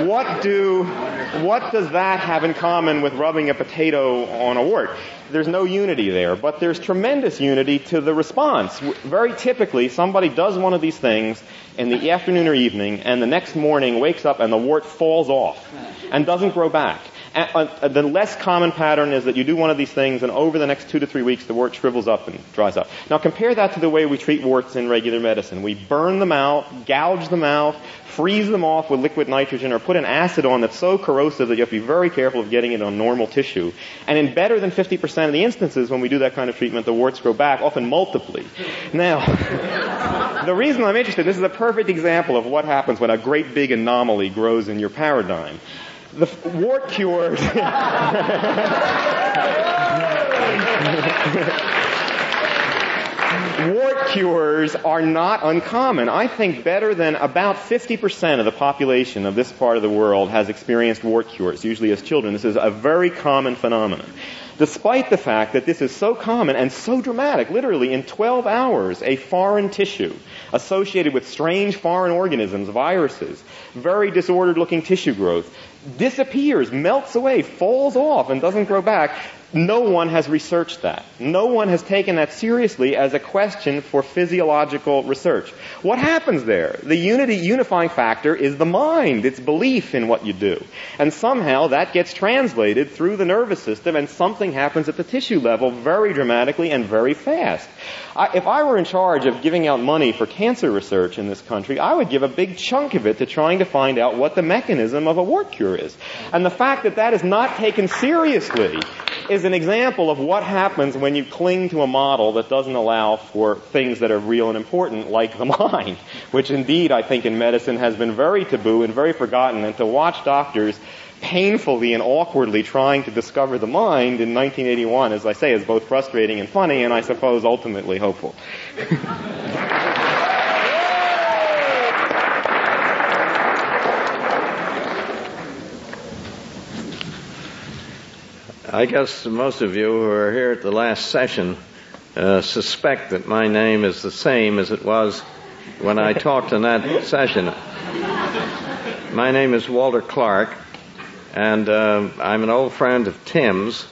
what does that have in common with rubbing a potato on a wart? There's no unity there, but there's tremendous unity to the response. Very typically, somebody does one of these things in the afternoon or evening, and the next morning wakes up and the wart falls off and doesn't grow back. The less common pattern is that you do one of these things, and over the next 2 to 3 weeks, the wart shrivels up and dries up. Now, compare that to the way we treat warts in regular medicine. We burn them out, gouge them out, freeze them off with liquid nitrogen, or put an acid on that's so corrosive that you have to be very careful of getting it on normal tissue. And in better than 50% of the instances when we do that kind of treatment, the warts grow back, often multiply. Now, The reason I'm interested, this is a perfect example of what happens when a great big anomaly grows in your paradigm. The wart cures... Wart cures are not uncommon. I think better than about 50% of the population of this part of the world has experienced wart cures, usually as children. This is a very common phenomenon. Despite the fact that this is so common and so dramatic, literally in 12 hours, a foreign tissue associated with strange foreign organisms, viruses, very disordered looking tissue growth, disappears, melts away, falls off, and doesn't grow back. No one has researched that. No one has taken that seriously as a question for physiological research. What happens there? The unifying factor is the mind, its belief in what you do. And somehow that gets translated through the nervous system and something happens at the tissue level very dramatically and very fast. If I were in charge of giving out money for cancer research in this country, I would give a big chunk of it to trying to find out what the mechanism of a wart cure is. And the fact that that is not taken seriously is an example of what happens when you cling to a model that doesn't allow for things that are real and important, like the mind, which indeed I think in medicine has been very taboo and very forgotten. And to watch doctors painfully and awkwardly trying to discover the mind in 1981, as I say, is both frustrating and funny, and I suppose ultimately hopeful. I guess most of you who are here at the last session suspect that my name is the same as it was when I talked in that session. My name is Walter Clark, and I'm an old friend of Tim's,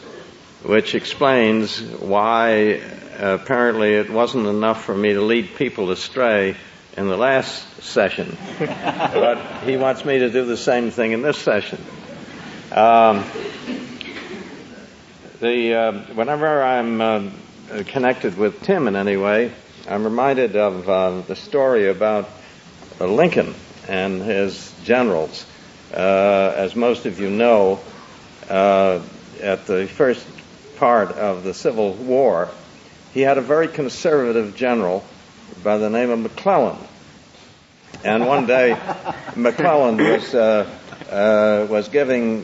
which explains why apparently it wasn't enough for me to lead people astray in the last session. But he wants me to do the same thing in this session. Whenever I'm connected with Tim in any way, I'm reminded of the story about Lincoln and his generals. As most of you know, at the first part of the Civil War, he had a very conservative general by the name of McClellan. And one day, McClellan was giving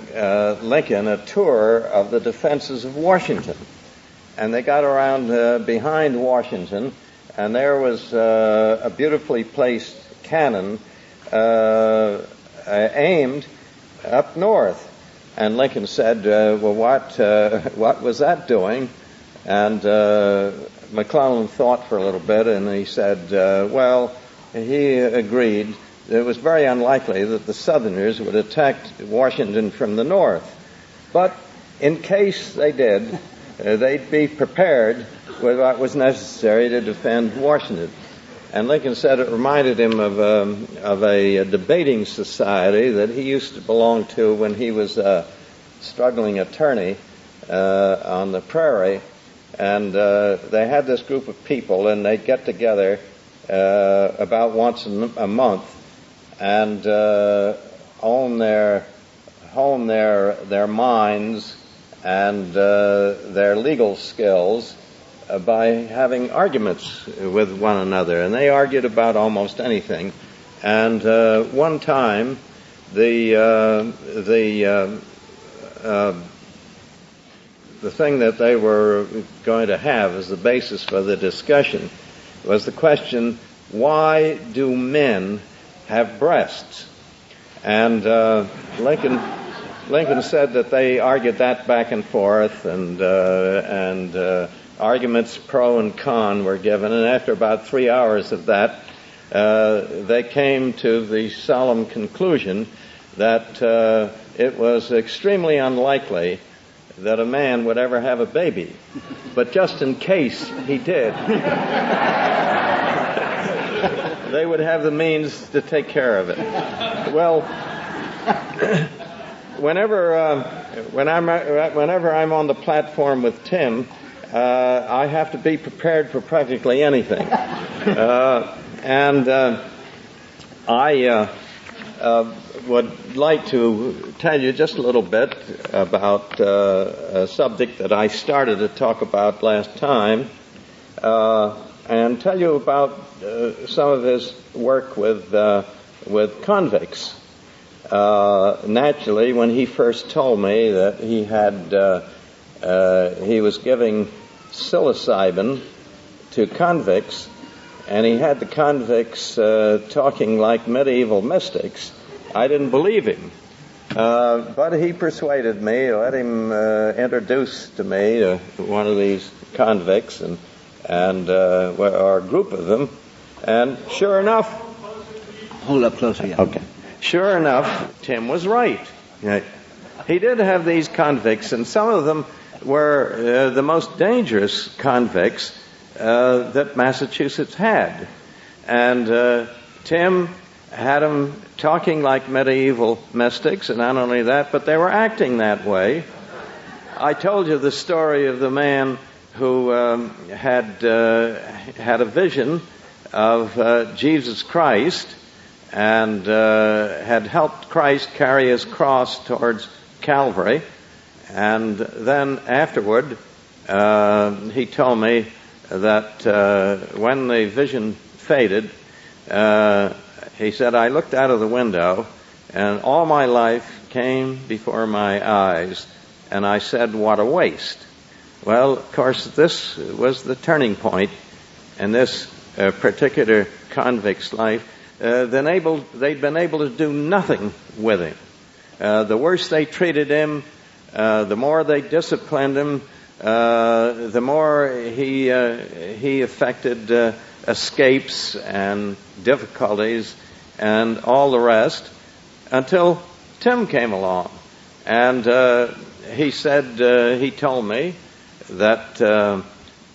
Lincoln a tour of the defenses of Washington. And they got around behind Washington, and there was a beautifully placed cannon aimed up north. And Lincoln said, well, what was that doing? And McClellan thought for a little bit, and he said, well, he agreed it was very unlikely that the Southerners would attack Washington from the north. But in case they did, they'd be prepared with what was necessary to defend Washington. And Lincoln said it reminded him of a debating society that he used to belong to when he was a struggling attorney on the prairie. And they had this group of people, and they'd get together about once a month and hone their minds and their legal skills by having arguments with one another. And they argued about almost anything. And one time, the thing that they were going to have as the basis for the discussion was the question, why do men have breasts? And Lincoln said that they argued that back and forth, and arguments pro and con were given, and after about 3 hours of that, they came to the solemn conclusion that it was extremely unlikely that a man would ever have a baby. But just in case he did, they would have the means to take care of it. Well, whenever I'm on the platform with Tim, I have to be prepared for practically anything. I would like to tell you just a little bit about a subject that I started to talk about last time, and tell you about some of his work with convicts. Naturally, when he first told me that he was giving psilocybin to convicts, and he had the convicts talking like medieval mystics, I didn't believe him. But he persuaded me, let him introduce to me one of these convicts and or a group of them, and sure enough... Hold up closer, yeah. Okay. Sure enough, Tim was right. He did have these convicts, and some of them were the most dangerous convicts that Massachusetts had. And Tim had them talking like medieval mystics, and not only that, but they were acting that way. I told you the story of the man who had a vision of Jesus Christ and had helped Christ carry his cross towards Calvary. And then afterward, he told me that when the vision faded, he said, I looked out of the window and all my life came before my eyes, and I said, what a waste. Well, of course, this was the turning point in this particular convict's life. They'd been able to do nothing with him. The worse they treated him, the more they disciplined him, the more he affected escapes and difficulties and all the rest, until Tim came along. And he said, he told me that,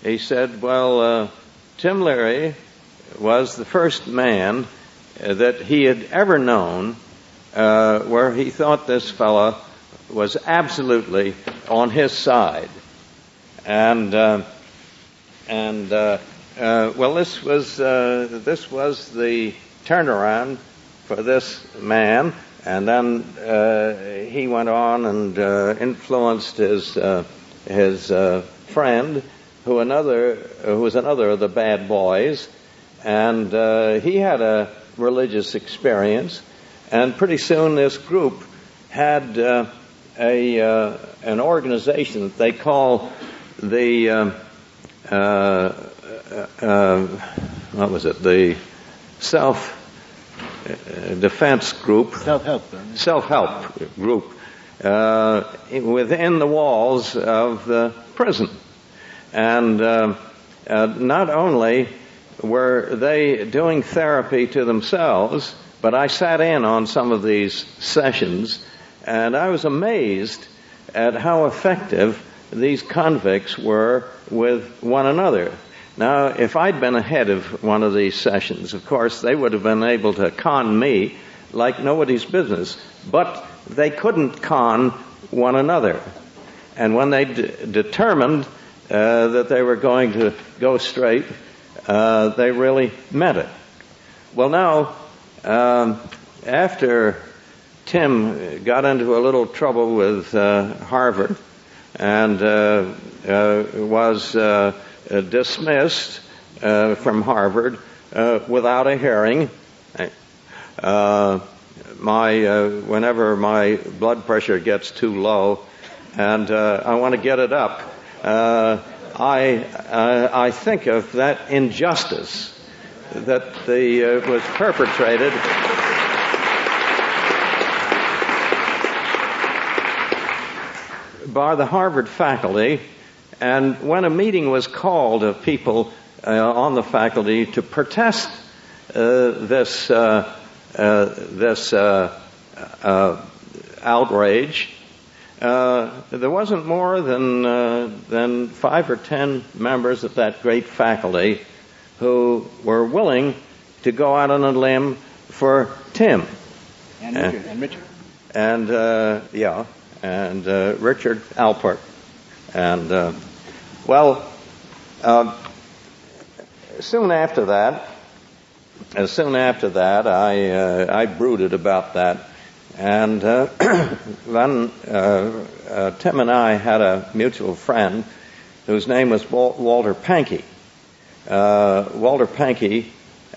he said, well, Tim Leary was the first man that he had ever known where he thought this fellow was absolutely on his side. And well, this was the turnaround for this man, and then he went on and influenced his friend, who was another of the bad boys, and he had a religious experience, and pretty soon this group had an organization that they call the what was it? The self-defense group. Self-help group within the walls of the prison. And not only were they doing therapy to themselves, but I sat in on some of these sessions, and I was amazed at how effective these convicts were with one another. Now, if I'd been ahead of one of these sessions, of course, they would have been able to con me like nobody's business. But they couldn't con one another. And when they determined that they were going to go straight, they really meant it. Well, now, after Tim got into a little trouble with Harvard and was dismissed from Harvard without a hearing, whenever my blood pressure gets too low and I want to get it up, I think of that injustice that was perpetrated by the Harvard faculty. And when a meeting was called of people on the faculty to protest this outrage, there wasn't more than 5 or 10 members of that great faculty who were willing to go out on a limb for Tim. And Richard. And Richard Alpert. And, soon after that, I brooded about that. And then Tim and I had a mutual friend whose name was Walter Pankey. Walter Pankey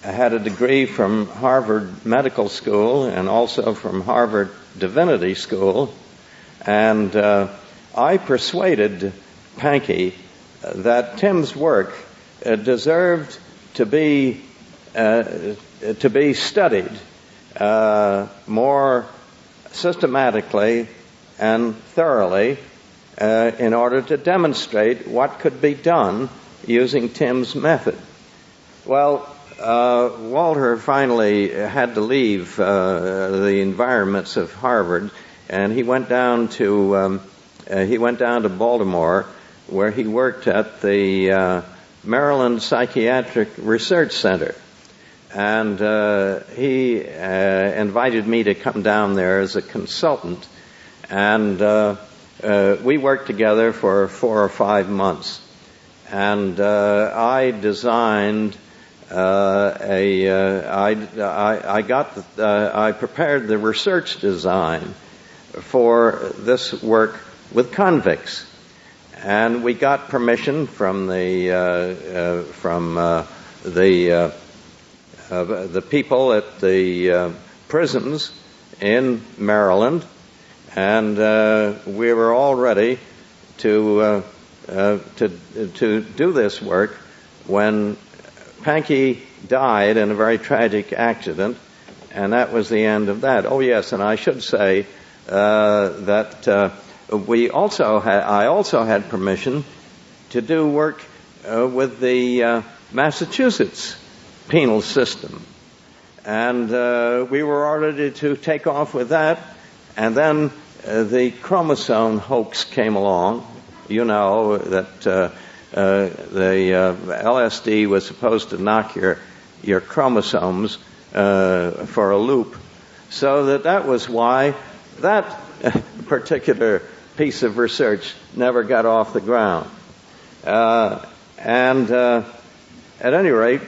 had a degree from Harvard Medical School and also from Harvard Divinity School, and I persuaded Pankey that Tim's work deserved to be studied more systematically and thoroughly in order to demonstrate what could be done using Tim's method. Well, Walter finally had to leave the environments of Harvard, and he went down to Baltimore, where he worked at the Maryland Psychiatric Research Center. And he invited me to come down there as a consultant, and we worked together for 4 or 5 months. And I designed I prepared the research design for this work with convicts, and we got permission from the people at the prisons in Maryland, and we were all ready to do this work when Pankey died in a very tragic accident, and that was the end of that. Oh yes, and I should say that I also had permission to do work with the Massachusetts penal system, and we were ordered to take off with that, and then the chromosome hoax came along. You know that the LSD was supposed to knock your chromosomes for a loop, so that was why that particular piece of research never got off the ground. And at any rate,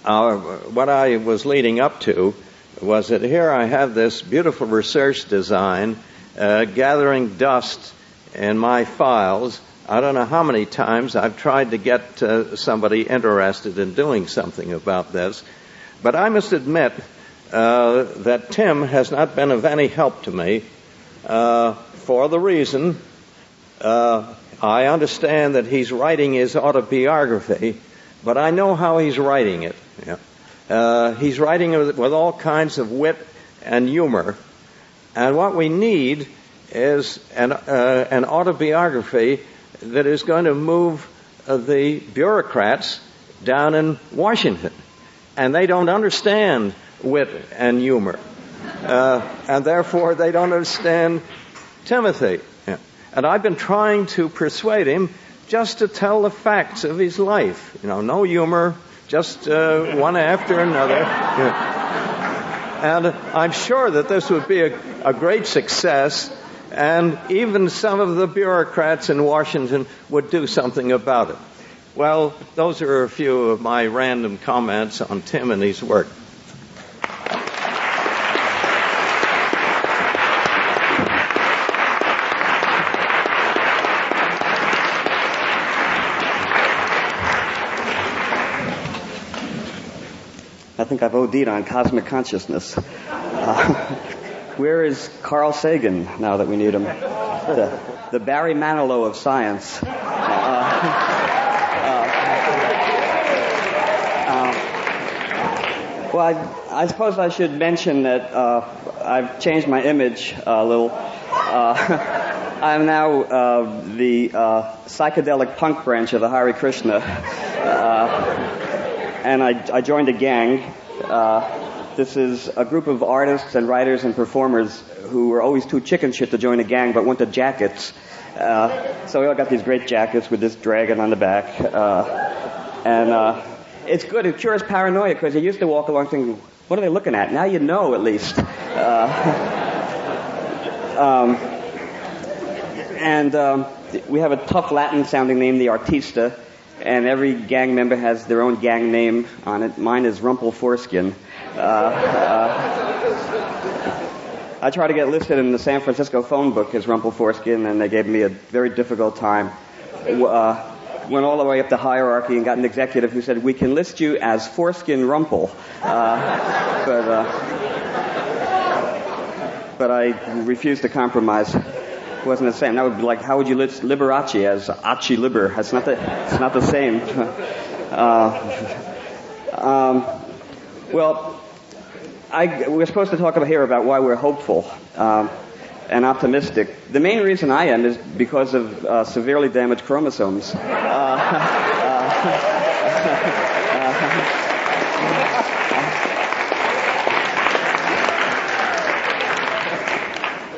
what I was leading up to was that here I have this beautiful research design gathering dust in my files. I don't know how many times I've tried to get somebody interested in doing something about this, but I must admit that Tim has not been of any help to me for the reason I understand that he's writing his autobiography, but I know how he's writing it. He's writing it with all kinds of wit and humor, and what we need is an autobiography that is going to move the bureaucrats down in Washington, and they don't understand wit and humor, and therefore they don't understand Timothy. And I've been trying to persuade him just to tell the facts of his life. No humor, just one after another. And I'm sure that this would be a great success, and even some of the bureaucrats in Washington would do something about it. Well, those are a few of my random comments on Tim and his work. I think I've OD'd on cosmic consciousness. Where is Carl Sagan now that we need him? The Barry Manilow of science. Well, I suppose I should mention that I've changed my image a little. I'm now the psychedelic punk branch of the Hare Krishna. And I joined a gang. This is a group of artists and writers and performers who were always too chicken shit to join a gang but wanted jackets. So we all got these great jackets with this dragon on the back. And it's good. It cures paranoia, because you used to walk along thinking, what are they looking at? Now you know, at least. We have a tough Latin-sounding name, the Artista. And every gang member has their own gang name on it. Mine is Rumple Foreskin. I tried to get listed in the San Francisco phone book as Rumple Foreskin, and they gave me a very difficult time. went all the way up the hierarchy and got an executive who said, we can list you as Foreskin Rumpel. But I refused to compromise. It wasn't the same. That would be like, how would you list Liberace as Achi Liber? It's not the same. Well, we're supposed to talk here about why we're hopeful and optimistic. The main reason I am is because of severely damaged chromosomes.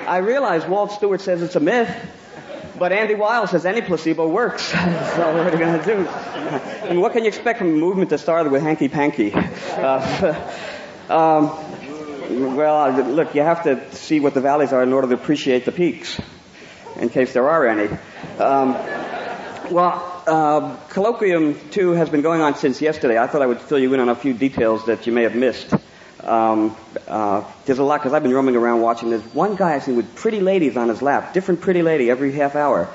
I realize Walt Stewart says it's a myth, but Andy Weil says any placebo works. So what are you going to do? I mean, what can you expect from a movement that started with hanky-panky? Well, look, you have to see what the valleys are in order to appreciate the peaks, in case there are any. Colloquium 2 has been going on since yesterday. I thought I would fill you in on a few details that you may have missed. There's a lot, because I've been roaming around watching. There's one guy I've seen with pretty ladies on his lap, different pretty lady every half hour.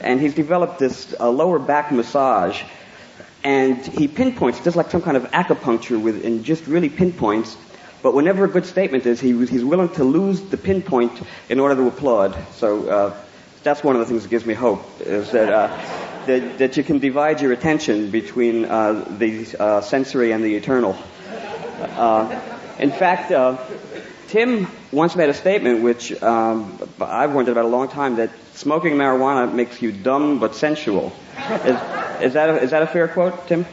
And he's developed this lower back massage. And he pinpoints, just like some kind of acupuncture, and just really pinpoints. But whenever a good statement is, he's willing to lose the pinpoint in order to applaud. So that's one of the things that gives me hope, is that you can divide your attention between the sensory and the eternal. In fact, Tim once made a statement which I've wondered about a long time, that smoking marijuana makes you dumb but sensual. Is that a fair quote, Tim?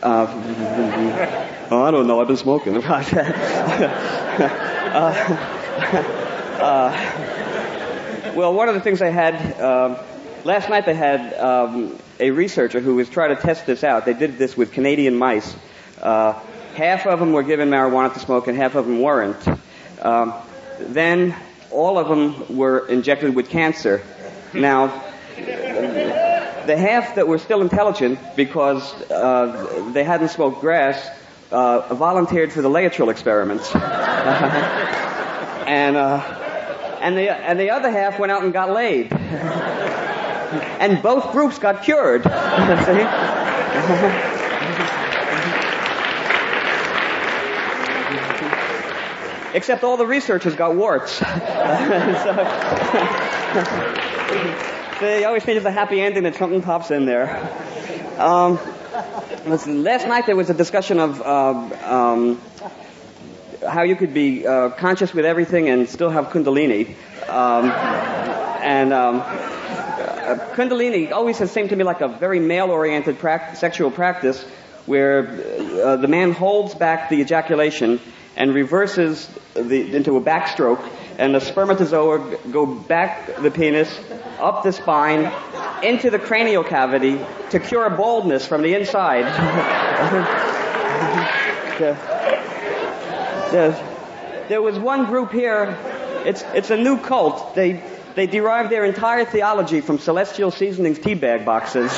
I don't know. I've been smoking. Well, one of the things I had last night, they had a researcher who was trying to test this out. They did this with Canadian mice. Half of them were given marijuana to smoke and half of them weren't. Then all of them were injected with cancer. Now, the half that were still intelligent, because they hadn't smoked grass, volunteered for the Laetrile experiments. And the other half went out and got laid. And both groups got cured. See? Except all the researchers got warts. They always think it's a happy ending that something pops in there. Last night there was a discussion of how you could be conscious with everything and still have Kundalini. Kundalini always has seemed to me like a very male-oriented sexual practice, where the man holds back the ejaculation and reverses into a backstroke, and the spermatozoa go back the penis, up the spine, into the cranial cavity to cure baldness from the inside. There was one group here. It's a new cult. They derive their entire theology from Celestial Seasonings tea bag boxes.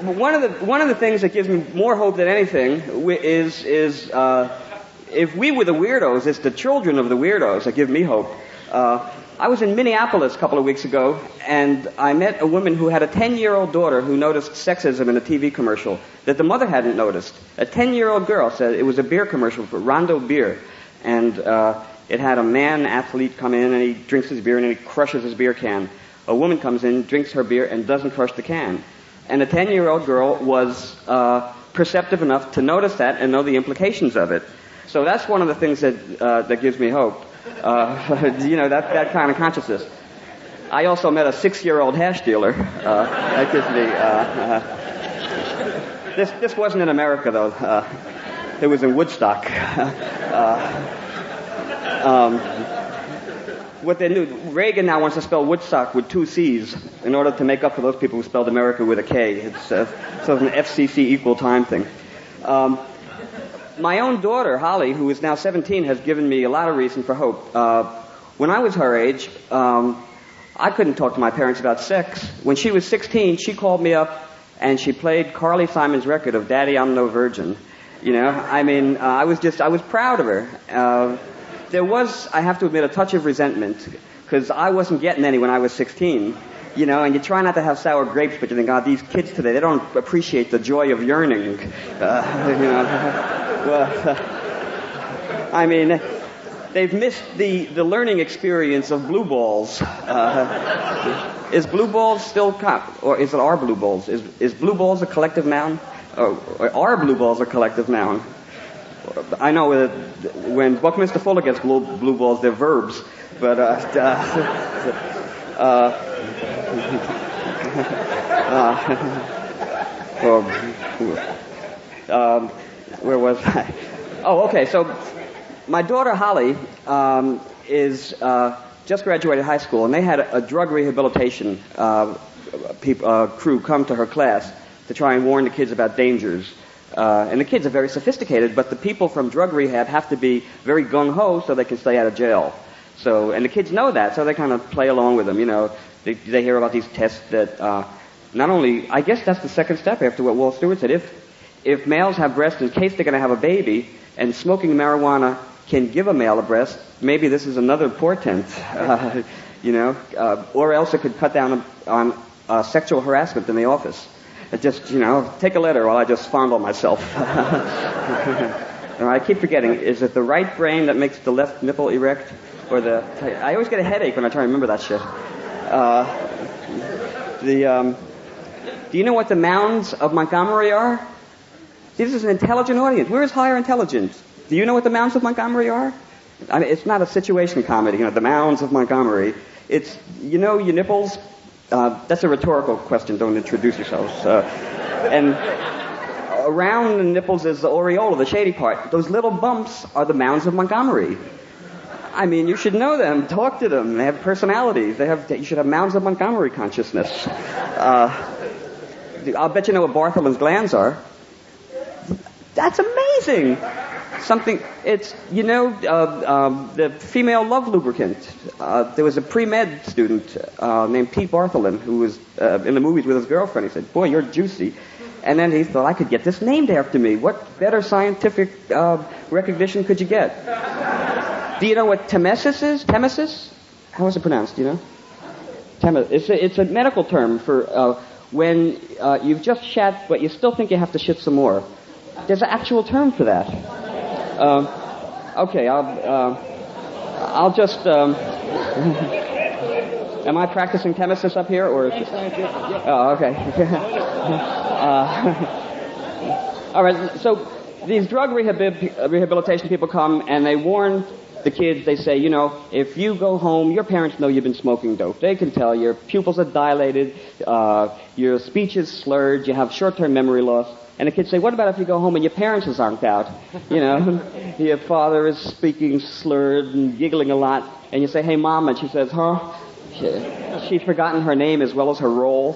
One of the things that gives me more hope than anything is if we were the weirdos, it's the children of the weirdos that give me hope. I was in Minneapolis a couple of weeks ago, and I met a woman who had a 10-year-old daughter who noticed sexism in a TV commercial that the mother hadn't noticed. A 10-year-old girl said it was a beer commercial for Rondo Beer, and it had a man athlete come in, and he drinks his beer, and he crushes his beer can. A woman comes in, drinks her beer, and doesn't crush the can. And the 10-year-old girl was perceptive enough to notice that and know the implications of it. So that's one of the things that gives me hope. That kind of consciousness. I also met a 6-year-old hash dealer. That gives me... This wasn't in America, though. It was in Woodstock. What they knew, Reagan now wants to spell Woodstock with 2 C's in order to make up for those people who spelled America with a K. It's sort of an FCC equal time thing. My own daughter, Holly, who is now 17, has given me a lot of reason for hope. When I was her age, I couldn't talk to my parents about sex. When she was 16, she called me up and she played Carly Simon's record of Daddy, I'm No Virgin. I was proud of her. there was, I have to admit, a touch of resentment, because I wasn't getting any when I was 16. You know, and you try not to have sour grapes, but you think, these kids today, they don't appreciate the joy of yearning. I mean, they've missed the learning experience of blue balls. Is blue balls still, or is it our blue balls? Is blue balls a collective noun? Or are blue balls a collective noun? I know that when Buckminster Fuller gets blue balls, they're verbs, but where was I? Oh, okay. So my daughter Holly is just graduated high school, and they had a drug rehabilitation crew come to her class to try and warn the kids about dangers. And the kids are very sophisticated, but the people from drug rehab have to be very gung-ho so they can stay out of jail. So, and the kids know that, so they kind of play along with them. You know, they hear about these tests that not only, I guess that's the second step after what Walt Stewart said. If males have breasts in case they're going to have a baby, and smoking marijuana can give a male a breast, maybe this is another portent, you know, or else it could cut down on sexual harassment in the office. Just, you know, take a letter while I just fondle myself. I keep forgetting, is it the right brain that makes the left nipple erect? Or I always get a headache when I try to remember that shit. Do you know what the mounds of Montgomery are? See, this is an intelligent audience. Where is higher intelligence? Do you know what the mounds of Montgomery are? I mean, it's not a situation comedy, you know, the mounds of Montgomery. It's, you know, your nipples. That's a rhetorical question. Don't introduce yourselves. And around the nipples is the aureola, the shady part. Those little bumps are the mounds of Montgomery. I mean, you should know them. Talk to them. They have personalities. You should have mounds of Montgomery consciousness. I'll bet you know what Bartholin's glands are. That's amazing. It's, you know, the female love lubricant. There was a pre-med student named Pete Bartholin who was in the movies with his girlfriend. He said, boy, you're juicy. And then he thought, I could get this named after me. What better scientific recognition could you get? Do you know what temesis is? Temesis? How is it pronounced, do you know? It's a medical term for when you've just shat, but you still think you have to shit some more. There's an actual term for that. Okay, I'll just. Am I practicing temesis up here, or? Oh, okay. All right. So these drug rehabilitation people come and they warn the kids. They say, you know, if you go home, your parents know you've been smoking dope. They can tell your pupils are dilated, your speech is slurred, you have short-term memory loss. And the kids say, what about if you go home and your parents are zonked out? You know, your father is speaking slurred and giggling a lot. And you say, hey, Mom, and she says, huh? She's forgotten her name as well as her role.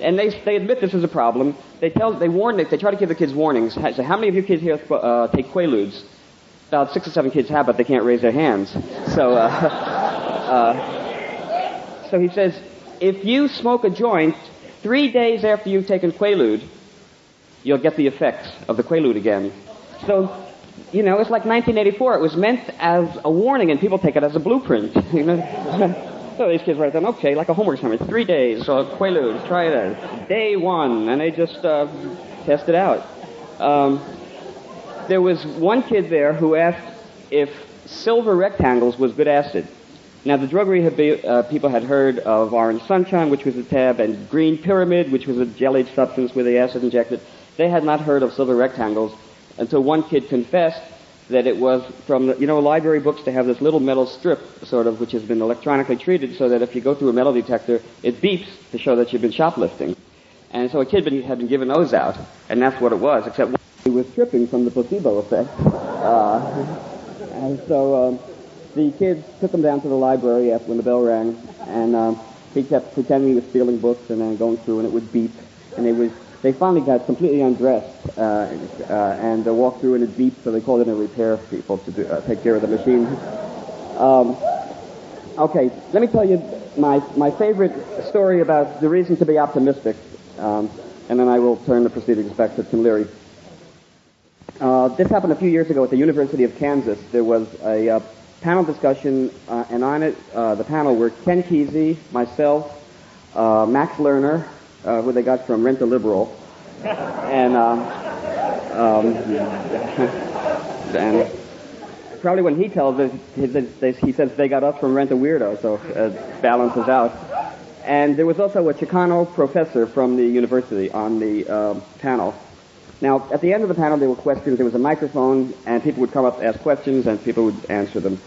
And they admit this is a problem. They try to give the kids warnings. So how many of you kids here take Quaaludes? About 6 or 7 kids have, but they can't raise their hands. So he says, if you smoke a joint 3 days after you've taken Quaalude, you'll get the effects of the Quaalude again. So, you know, it's like 1984. It was meant as a warning, and people take it as a blueprint. You know? So these kids write down, okay, like a homework assignment, 3 days, so Quaalude, try it out. Day 1, and they just test it out. There was one kid there who asked if silver rectangles was good acid. Now, the drug rehab people had heard of Orange Sunshine, which was a tab, and Green Pyramid, which was a jellied substance with the acid injected. They had not heard of silver rectangles until one kid confessed that it was from, library books. They have this little metal strip, sort of, which has been electronically treated so that if you go through a metal detector, it beeps to show that you've been shoplifting. And so a kid had been given those out, and that's what it was, except he was tripping from the placebo effect. And so the kids took him down to the library after when the bell rang, and he kept pretending he was stealing books and then going through, and it would beep. And they finally got completely undressed and walked through, and it beeped, so they called in a repair people to take care of the machine. Okay, let me tell you my favorite story about the reason to be optimistic, and then I will turn the proceedings back to Tim Leary. This happened a few years ago at the University of Kansas. There was a panel discussion, and on it, the panel were Ken Kesey, myself, Max Lerner, who they got from Rent a Liberal, and and probably when he tells it, he says they got us from Rent a Weirdo, so it balances out. And there was also a Chicano professor from the university on the panel. Now, at the end of the panel, there were questions. There was a microphone, and people would come up to ask questions, and people would answer them.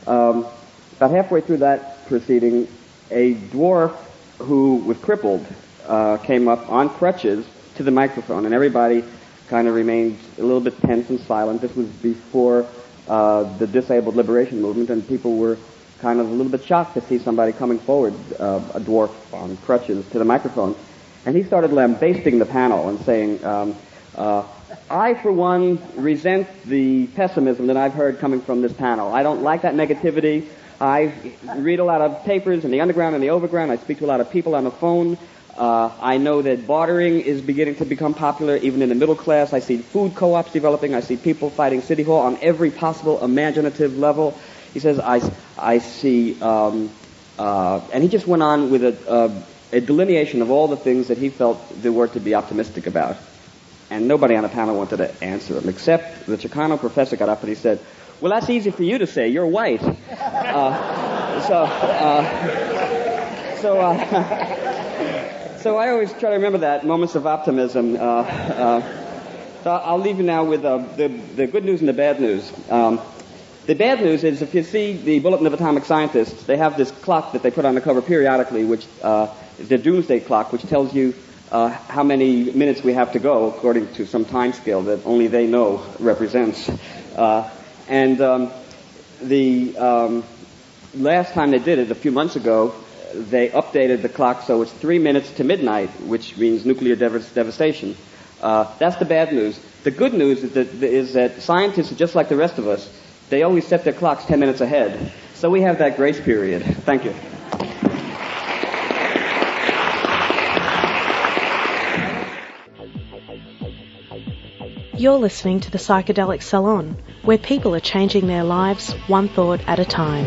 About halfway through that proceeding, a dwarf who was crippled came up on crutches to the microphone, and everybody kind of remained a little bit tense and silent. This was before the disabled liberation movement, and people were kind of a little bit shocked to see somebody coming forward, a dwarf on crutches, to the microphone. And he started lambasting the panel and saying, I, for one, resent the pessimism that I've heard coming from this panel. I don't like that negativity. I read a lot of papers in the underground and the overground. I speak to a lot of people on the phone. I know that bartering is beginning to become popular even in the middle class. I see food co-ops developing. I see people fighting City Hall on every possible imaginative level. He says, I see, and he just went on with a delineation of all the things that he felt there were to be optimistic about. And nobody on the panel wanted to answer him, except the Chicano professor got up and he said, well, that's easy for you to say. You're white. So I always try to remember that, moments of optimism. So I'll leave you now with the good news and the bad news. The bad news is, if you see the Bulletin of Atomic Scientists, they have this clock that they put on the cover periodically, which is the doomsday clock, which tells you how many minutes we have to go according to some time scale that only they know represents. The last time they did it, a few months ago, they updated the clock so it's 3 minutes to midnight, which means nuclear devastation. That's the bad news. The good news is that scientists are just like the rest of us. They always set their clocks 10 minutes ahead. So we have that grace period. Thank you. You're listening to the Psychedelic Salon, where people are changing their lives one thought at a time.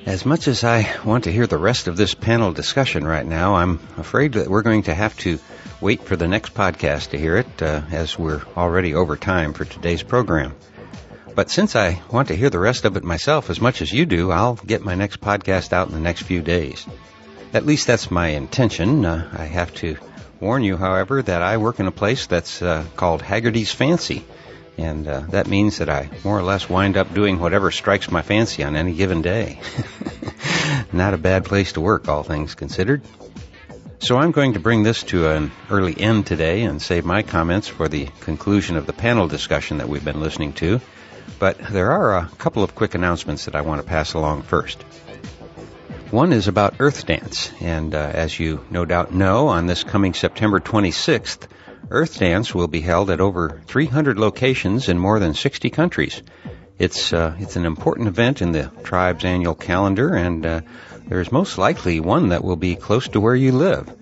As much as I want to hear the rest of this panel discussion right now, I'm afraid that we're going to have to wait for the next podcast to hear it, as we're already over time for today's program. But since I want to hear the rest of it myself as much as you do, I'll get my next podcast out in the next few days. At least that's my intention. I have to warn you, however, that I work in a place that's called Haggerty's Fancy. And that means that I more or less wind up doing whatever strikes my fancy on any given day. Not a bad place to work, all things considered. So I'm going to bring this to an early end today and save my comments for the conclusion of the panel discussion that we've been listening to. But there are a couple of quick announcements that I want to pass along first. One is about Earth Dance, and as you no doubt know, on this coming September 26th, Earth Dance will be held at over 300 locations in more than 60 countries. It's an important event in the tribe's annual calendar, and there's most likely one that will be close to where you live.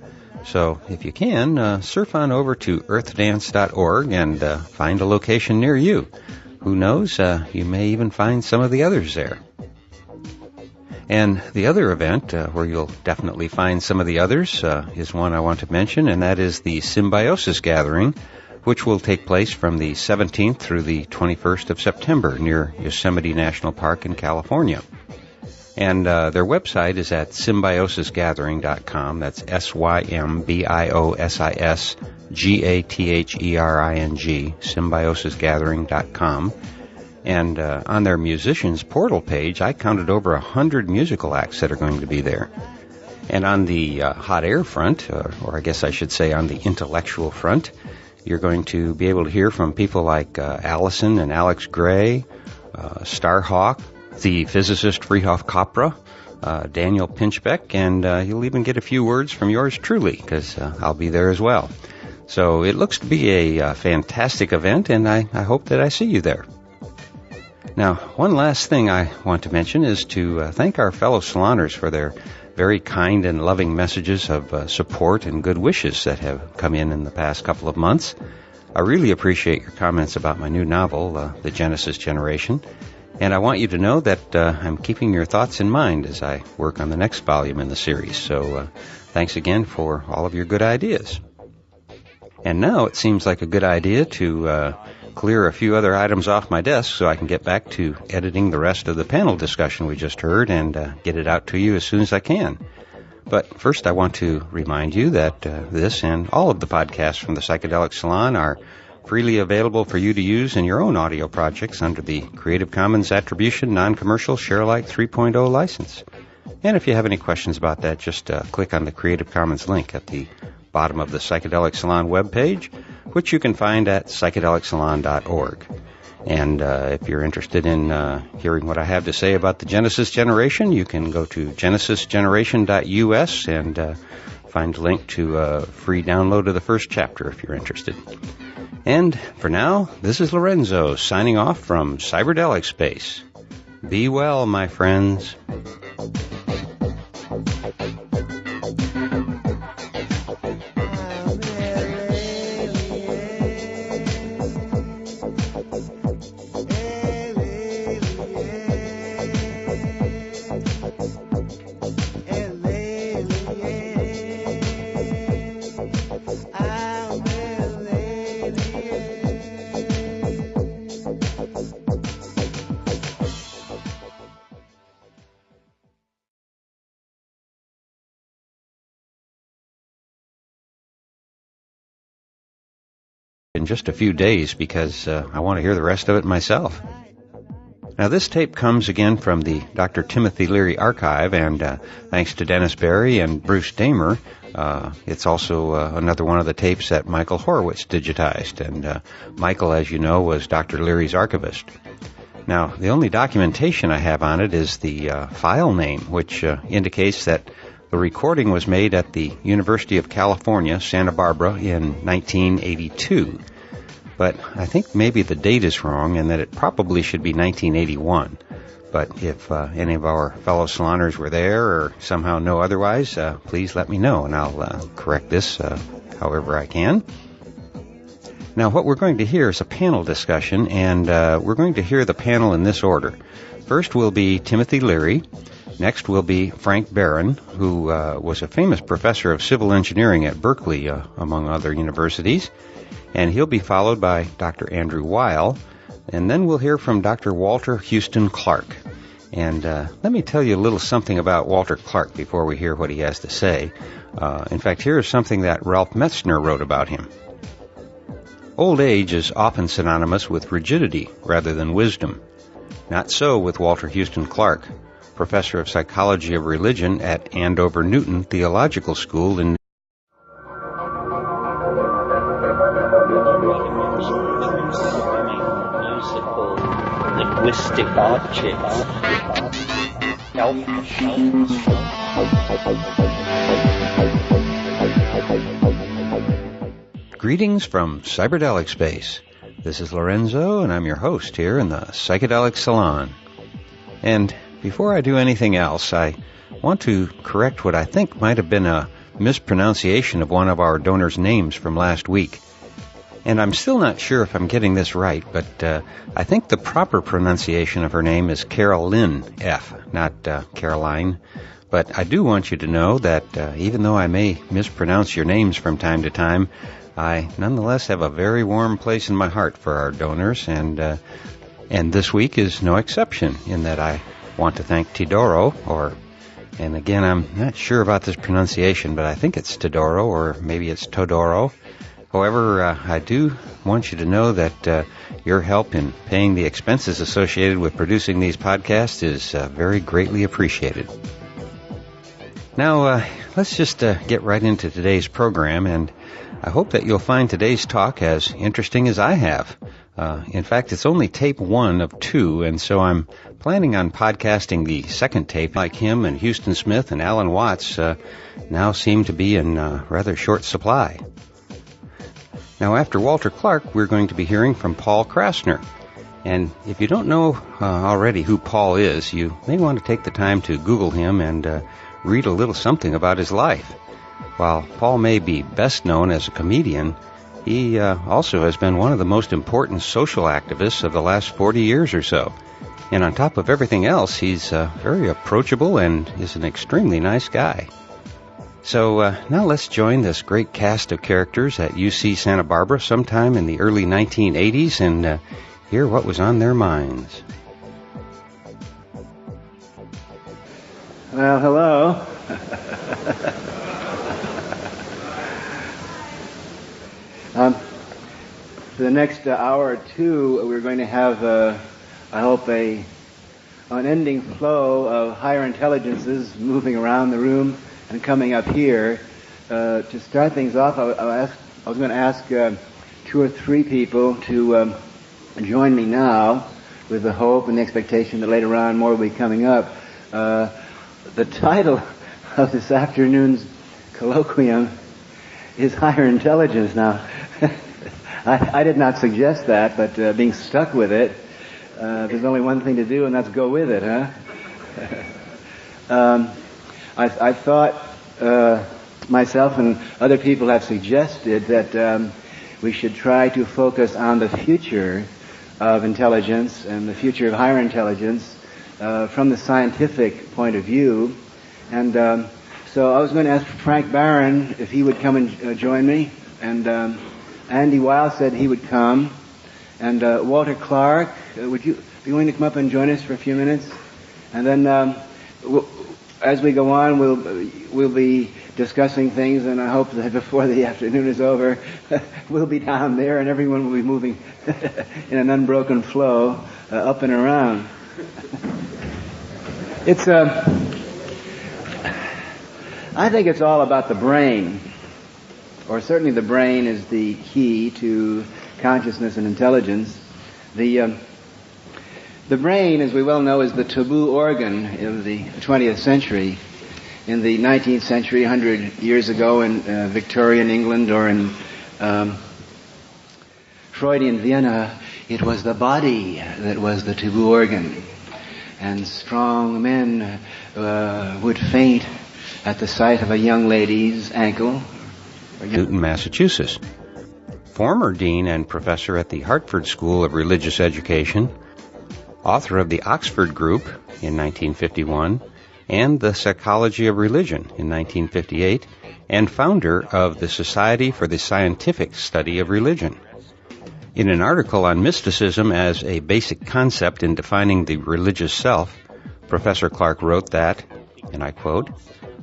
So if you can, surf on over to earthdance.org and find a location near you. Who knows, you may even find some of the others there. And the other event, where you'll definitely find some of the others, is one I want to mention, and that is the Symbiosis Gathering, which will take place from the 17th through the 21st of September near Yosemite National Park in California. And their website is at symbiosisgathering.com. That's SYMBIOSISGATHERING, symbiosisgathering.com. And on their musicians portal page, I counted over 100 musical acts that are going to be there. And on the hot air front, or I guess I should say on the intellectual front, you're going to be able to hear from people like Allison and Alex Gray, Starhawk, the physicist Freehoff Capra, Daniel Pinchbeck, and you'll even get a few words from yours truly, because I'll be there as well. So it looks to be a fantastic event, and I hope that I see you there. Now, one last thing I want to mention is to thank our fellow saloners for their very kind and loving messages of support and good wishes that have come in the past couple of months. I really appreciate your comments about my new novel, The Genesis Generation, and I want you to know that I'm keeping your thoughts in mind as I work on the next volume in the series. So thanks again for all of your good ideas. And now it seems like a good idea to clear a few other items off my desk so I can get back to editing the rest of the panel discussion we just heard and get it out to you as soon as I can. But first I want to remind you that this and all of the podcasts from the Psychedelic Salon are freely available for you to use in your own audio projects under the Creative Commons Attribution Non-Commercial Share-alike 3.0 license. And if you have any questions about that, just click on the Creative Commons link at the bottom of the Psychedelic Salon webpage, which you can find at psychedelicsalon.org. And if you're interested in hearing what I have to say about the Genesis Generation, you can go to genesisgeneration.us and find a link to a free download of the first chapter if you're interested. And for now, this is Lorenzo signing off from Cyberdelic Space. Be well, my friends. In just a few days because I want to hear the rest of it myself. Now this tape comes again from the Dr. Timothy Leary archive, and thanks to Dennis Berry and Bruce Damer, it's also another one of the tapes that Michael Horowitz digitized, and Michael, as you know, was Dr. Leary's archivist. Now the only documentation I have on it is the file name, which indicates that the recording was made at the University of California, Santa Barbara in 1982. But I think maybe the date is wrong and that it probably should be 1981. But if any of our fellow saloners were there or somehow know otherwise, please let me know and I'll correct this however I can. Now what we're going to hear is a panel discussion, and we're going to hear the panel in this order. First will be Timothy Leary. Next will be Frank Barron, who was a famous professor of civil engineering at Berkeley, among other universities. And he'll be followed by Dr. Andrew Weil. And then we'll hear from Dr. Walter Houston Clark. And let me tell you a little something about Walter Clark before we hear what he has to say. In fact, here is something that Ralph Metzner wrote about him. Old age is often synonymous with rigidity rather than wisdom. Not so with Walter Houston Clark, professor of psychology of religion at Andover Newton Theological School in linguistic objects. Greetings from Cyberdelic Space. This is Lorenzo, and I'm your host here in the Psychedelic Salon. And before I do anything else, I want to correct what I think might have been a mispronunciation of one of our donors' names from last week. And I'm still not sure if I'm getting this right, but I think the proper pronunciation of her name is Carolyn F., not Caroline. But I do want you to know that even though I may mispronounce your names from time to time, I nonetheless have a very warm place in my heart for our donors, and this week is no exception in that I want to thank Tidoro, and again, I'm not sure about this pronunciation, but I think it's Tidoro, or maybe it's Todoro. However, I do want you to know that your help in paying the expenses associated with producing these podcasts is very greatly appreciated. Now, let's just get right into today's program, and I hope that you'll find today's talk as interesting as I have. In fact, it's only tape 1 of 2, and so I'm planning on podcasting the second tape. Like him and Houston Smith and Alan Watts now seem to be in rather short supply. Now, after Walter Clark, we're going to be hearing from Paul Krasner. And if you don't know already who Paul is, you may want to take the time to Google him and read a little something about his life. While Paul may be best known as a comedian, He also has been one of the most important social activists of the last 40 years or so. And on top of everything else, he's very approachable and is an extremely nice guy. So now let's join this great cast of characters at UC Santa Barbara sometime in the early 1980s and hear what was on their minds. Well, hello. For the next hour or two, we're going to have, I hope, an unending flow of higher intelligences moving around the room and coming up here. To start things off, I was going to ask 2 or 3 people to join me now with the hope and the expectation that later on more will be coming up. The title of this afternoon's colloquium is Higher Intelligence. Now, I did not suggest that, but being stuck with it, there's only one thing to do, and that's go with it, huh? I thought myself and other people have suggested that we should try to focus on the future of intelligence and the future of higher intelligence from the scientific point of view. And so I was going to ask Frank Barron if he would come and join me. And Andy Weil said he would come. And Walter Clark, would you be willing to come up and join us for a few minutes? And then as we go on, we'll be discussing things, and I hope that before the afternoon is over, we'll be down there and everyone will be moving in an unbroken flow up and around. I think it's all about the brain, or certainly the brain is the key to consciousness and intelligence. The brain, as we well know, is the taboo organ of the 20th century. In the 19th century, 100 years ago in Victorian England or in Freudian Vienna, it was the body that was the taboo organ. And strong men would faint at the sight of a young lady's ankle. Newton, Massachusetts. Former dean and professor at the Hartford School of Religious Education, author of the Oxford Group in 1951, and The Psychology of Religion in 1958, and founder of the Society for the Scientific Study of Religion. In an article on mysticism as a basic concept in defining the religious self, Professor Clark wrote that, and I quote,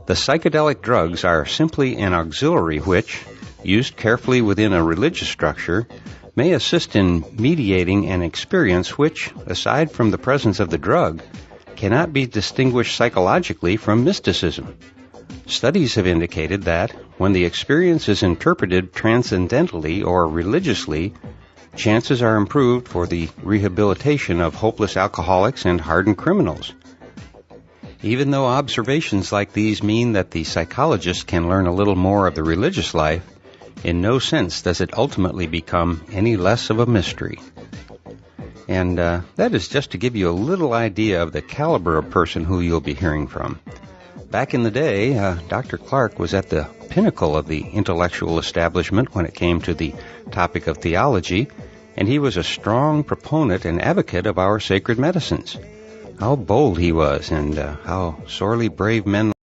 "The psychedelic drugs are simply an auxiliary which, used carefully within a religious structure, may assist in mediating an experience which, aside from the presence of the drug, cannot be distinguished psychologically from mysticism. Studies have indicated that, when the experience is interpreted transcendentally or religiously, chances are improved for the rehabilitation of hopeless alcoholics and hardened criminals. Even though observations like these mean that the psychologist can learn a little more of the religious life, in no sense does it ultimately become any less of a mystery." And that is just to give you a little idea of the caliber of person who you'll be hearing from. Back in the day, Dr. Clark was at the pinnacle of the intellectual establishment when it came to the topic of theology, and he was a strong proponent and advocate of our sacred medicines. How bold he was, and how sorely brave men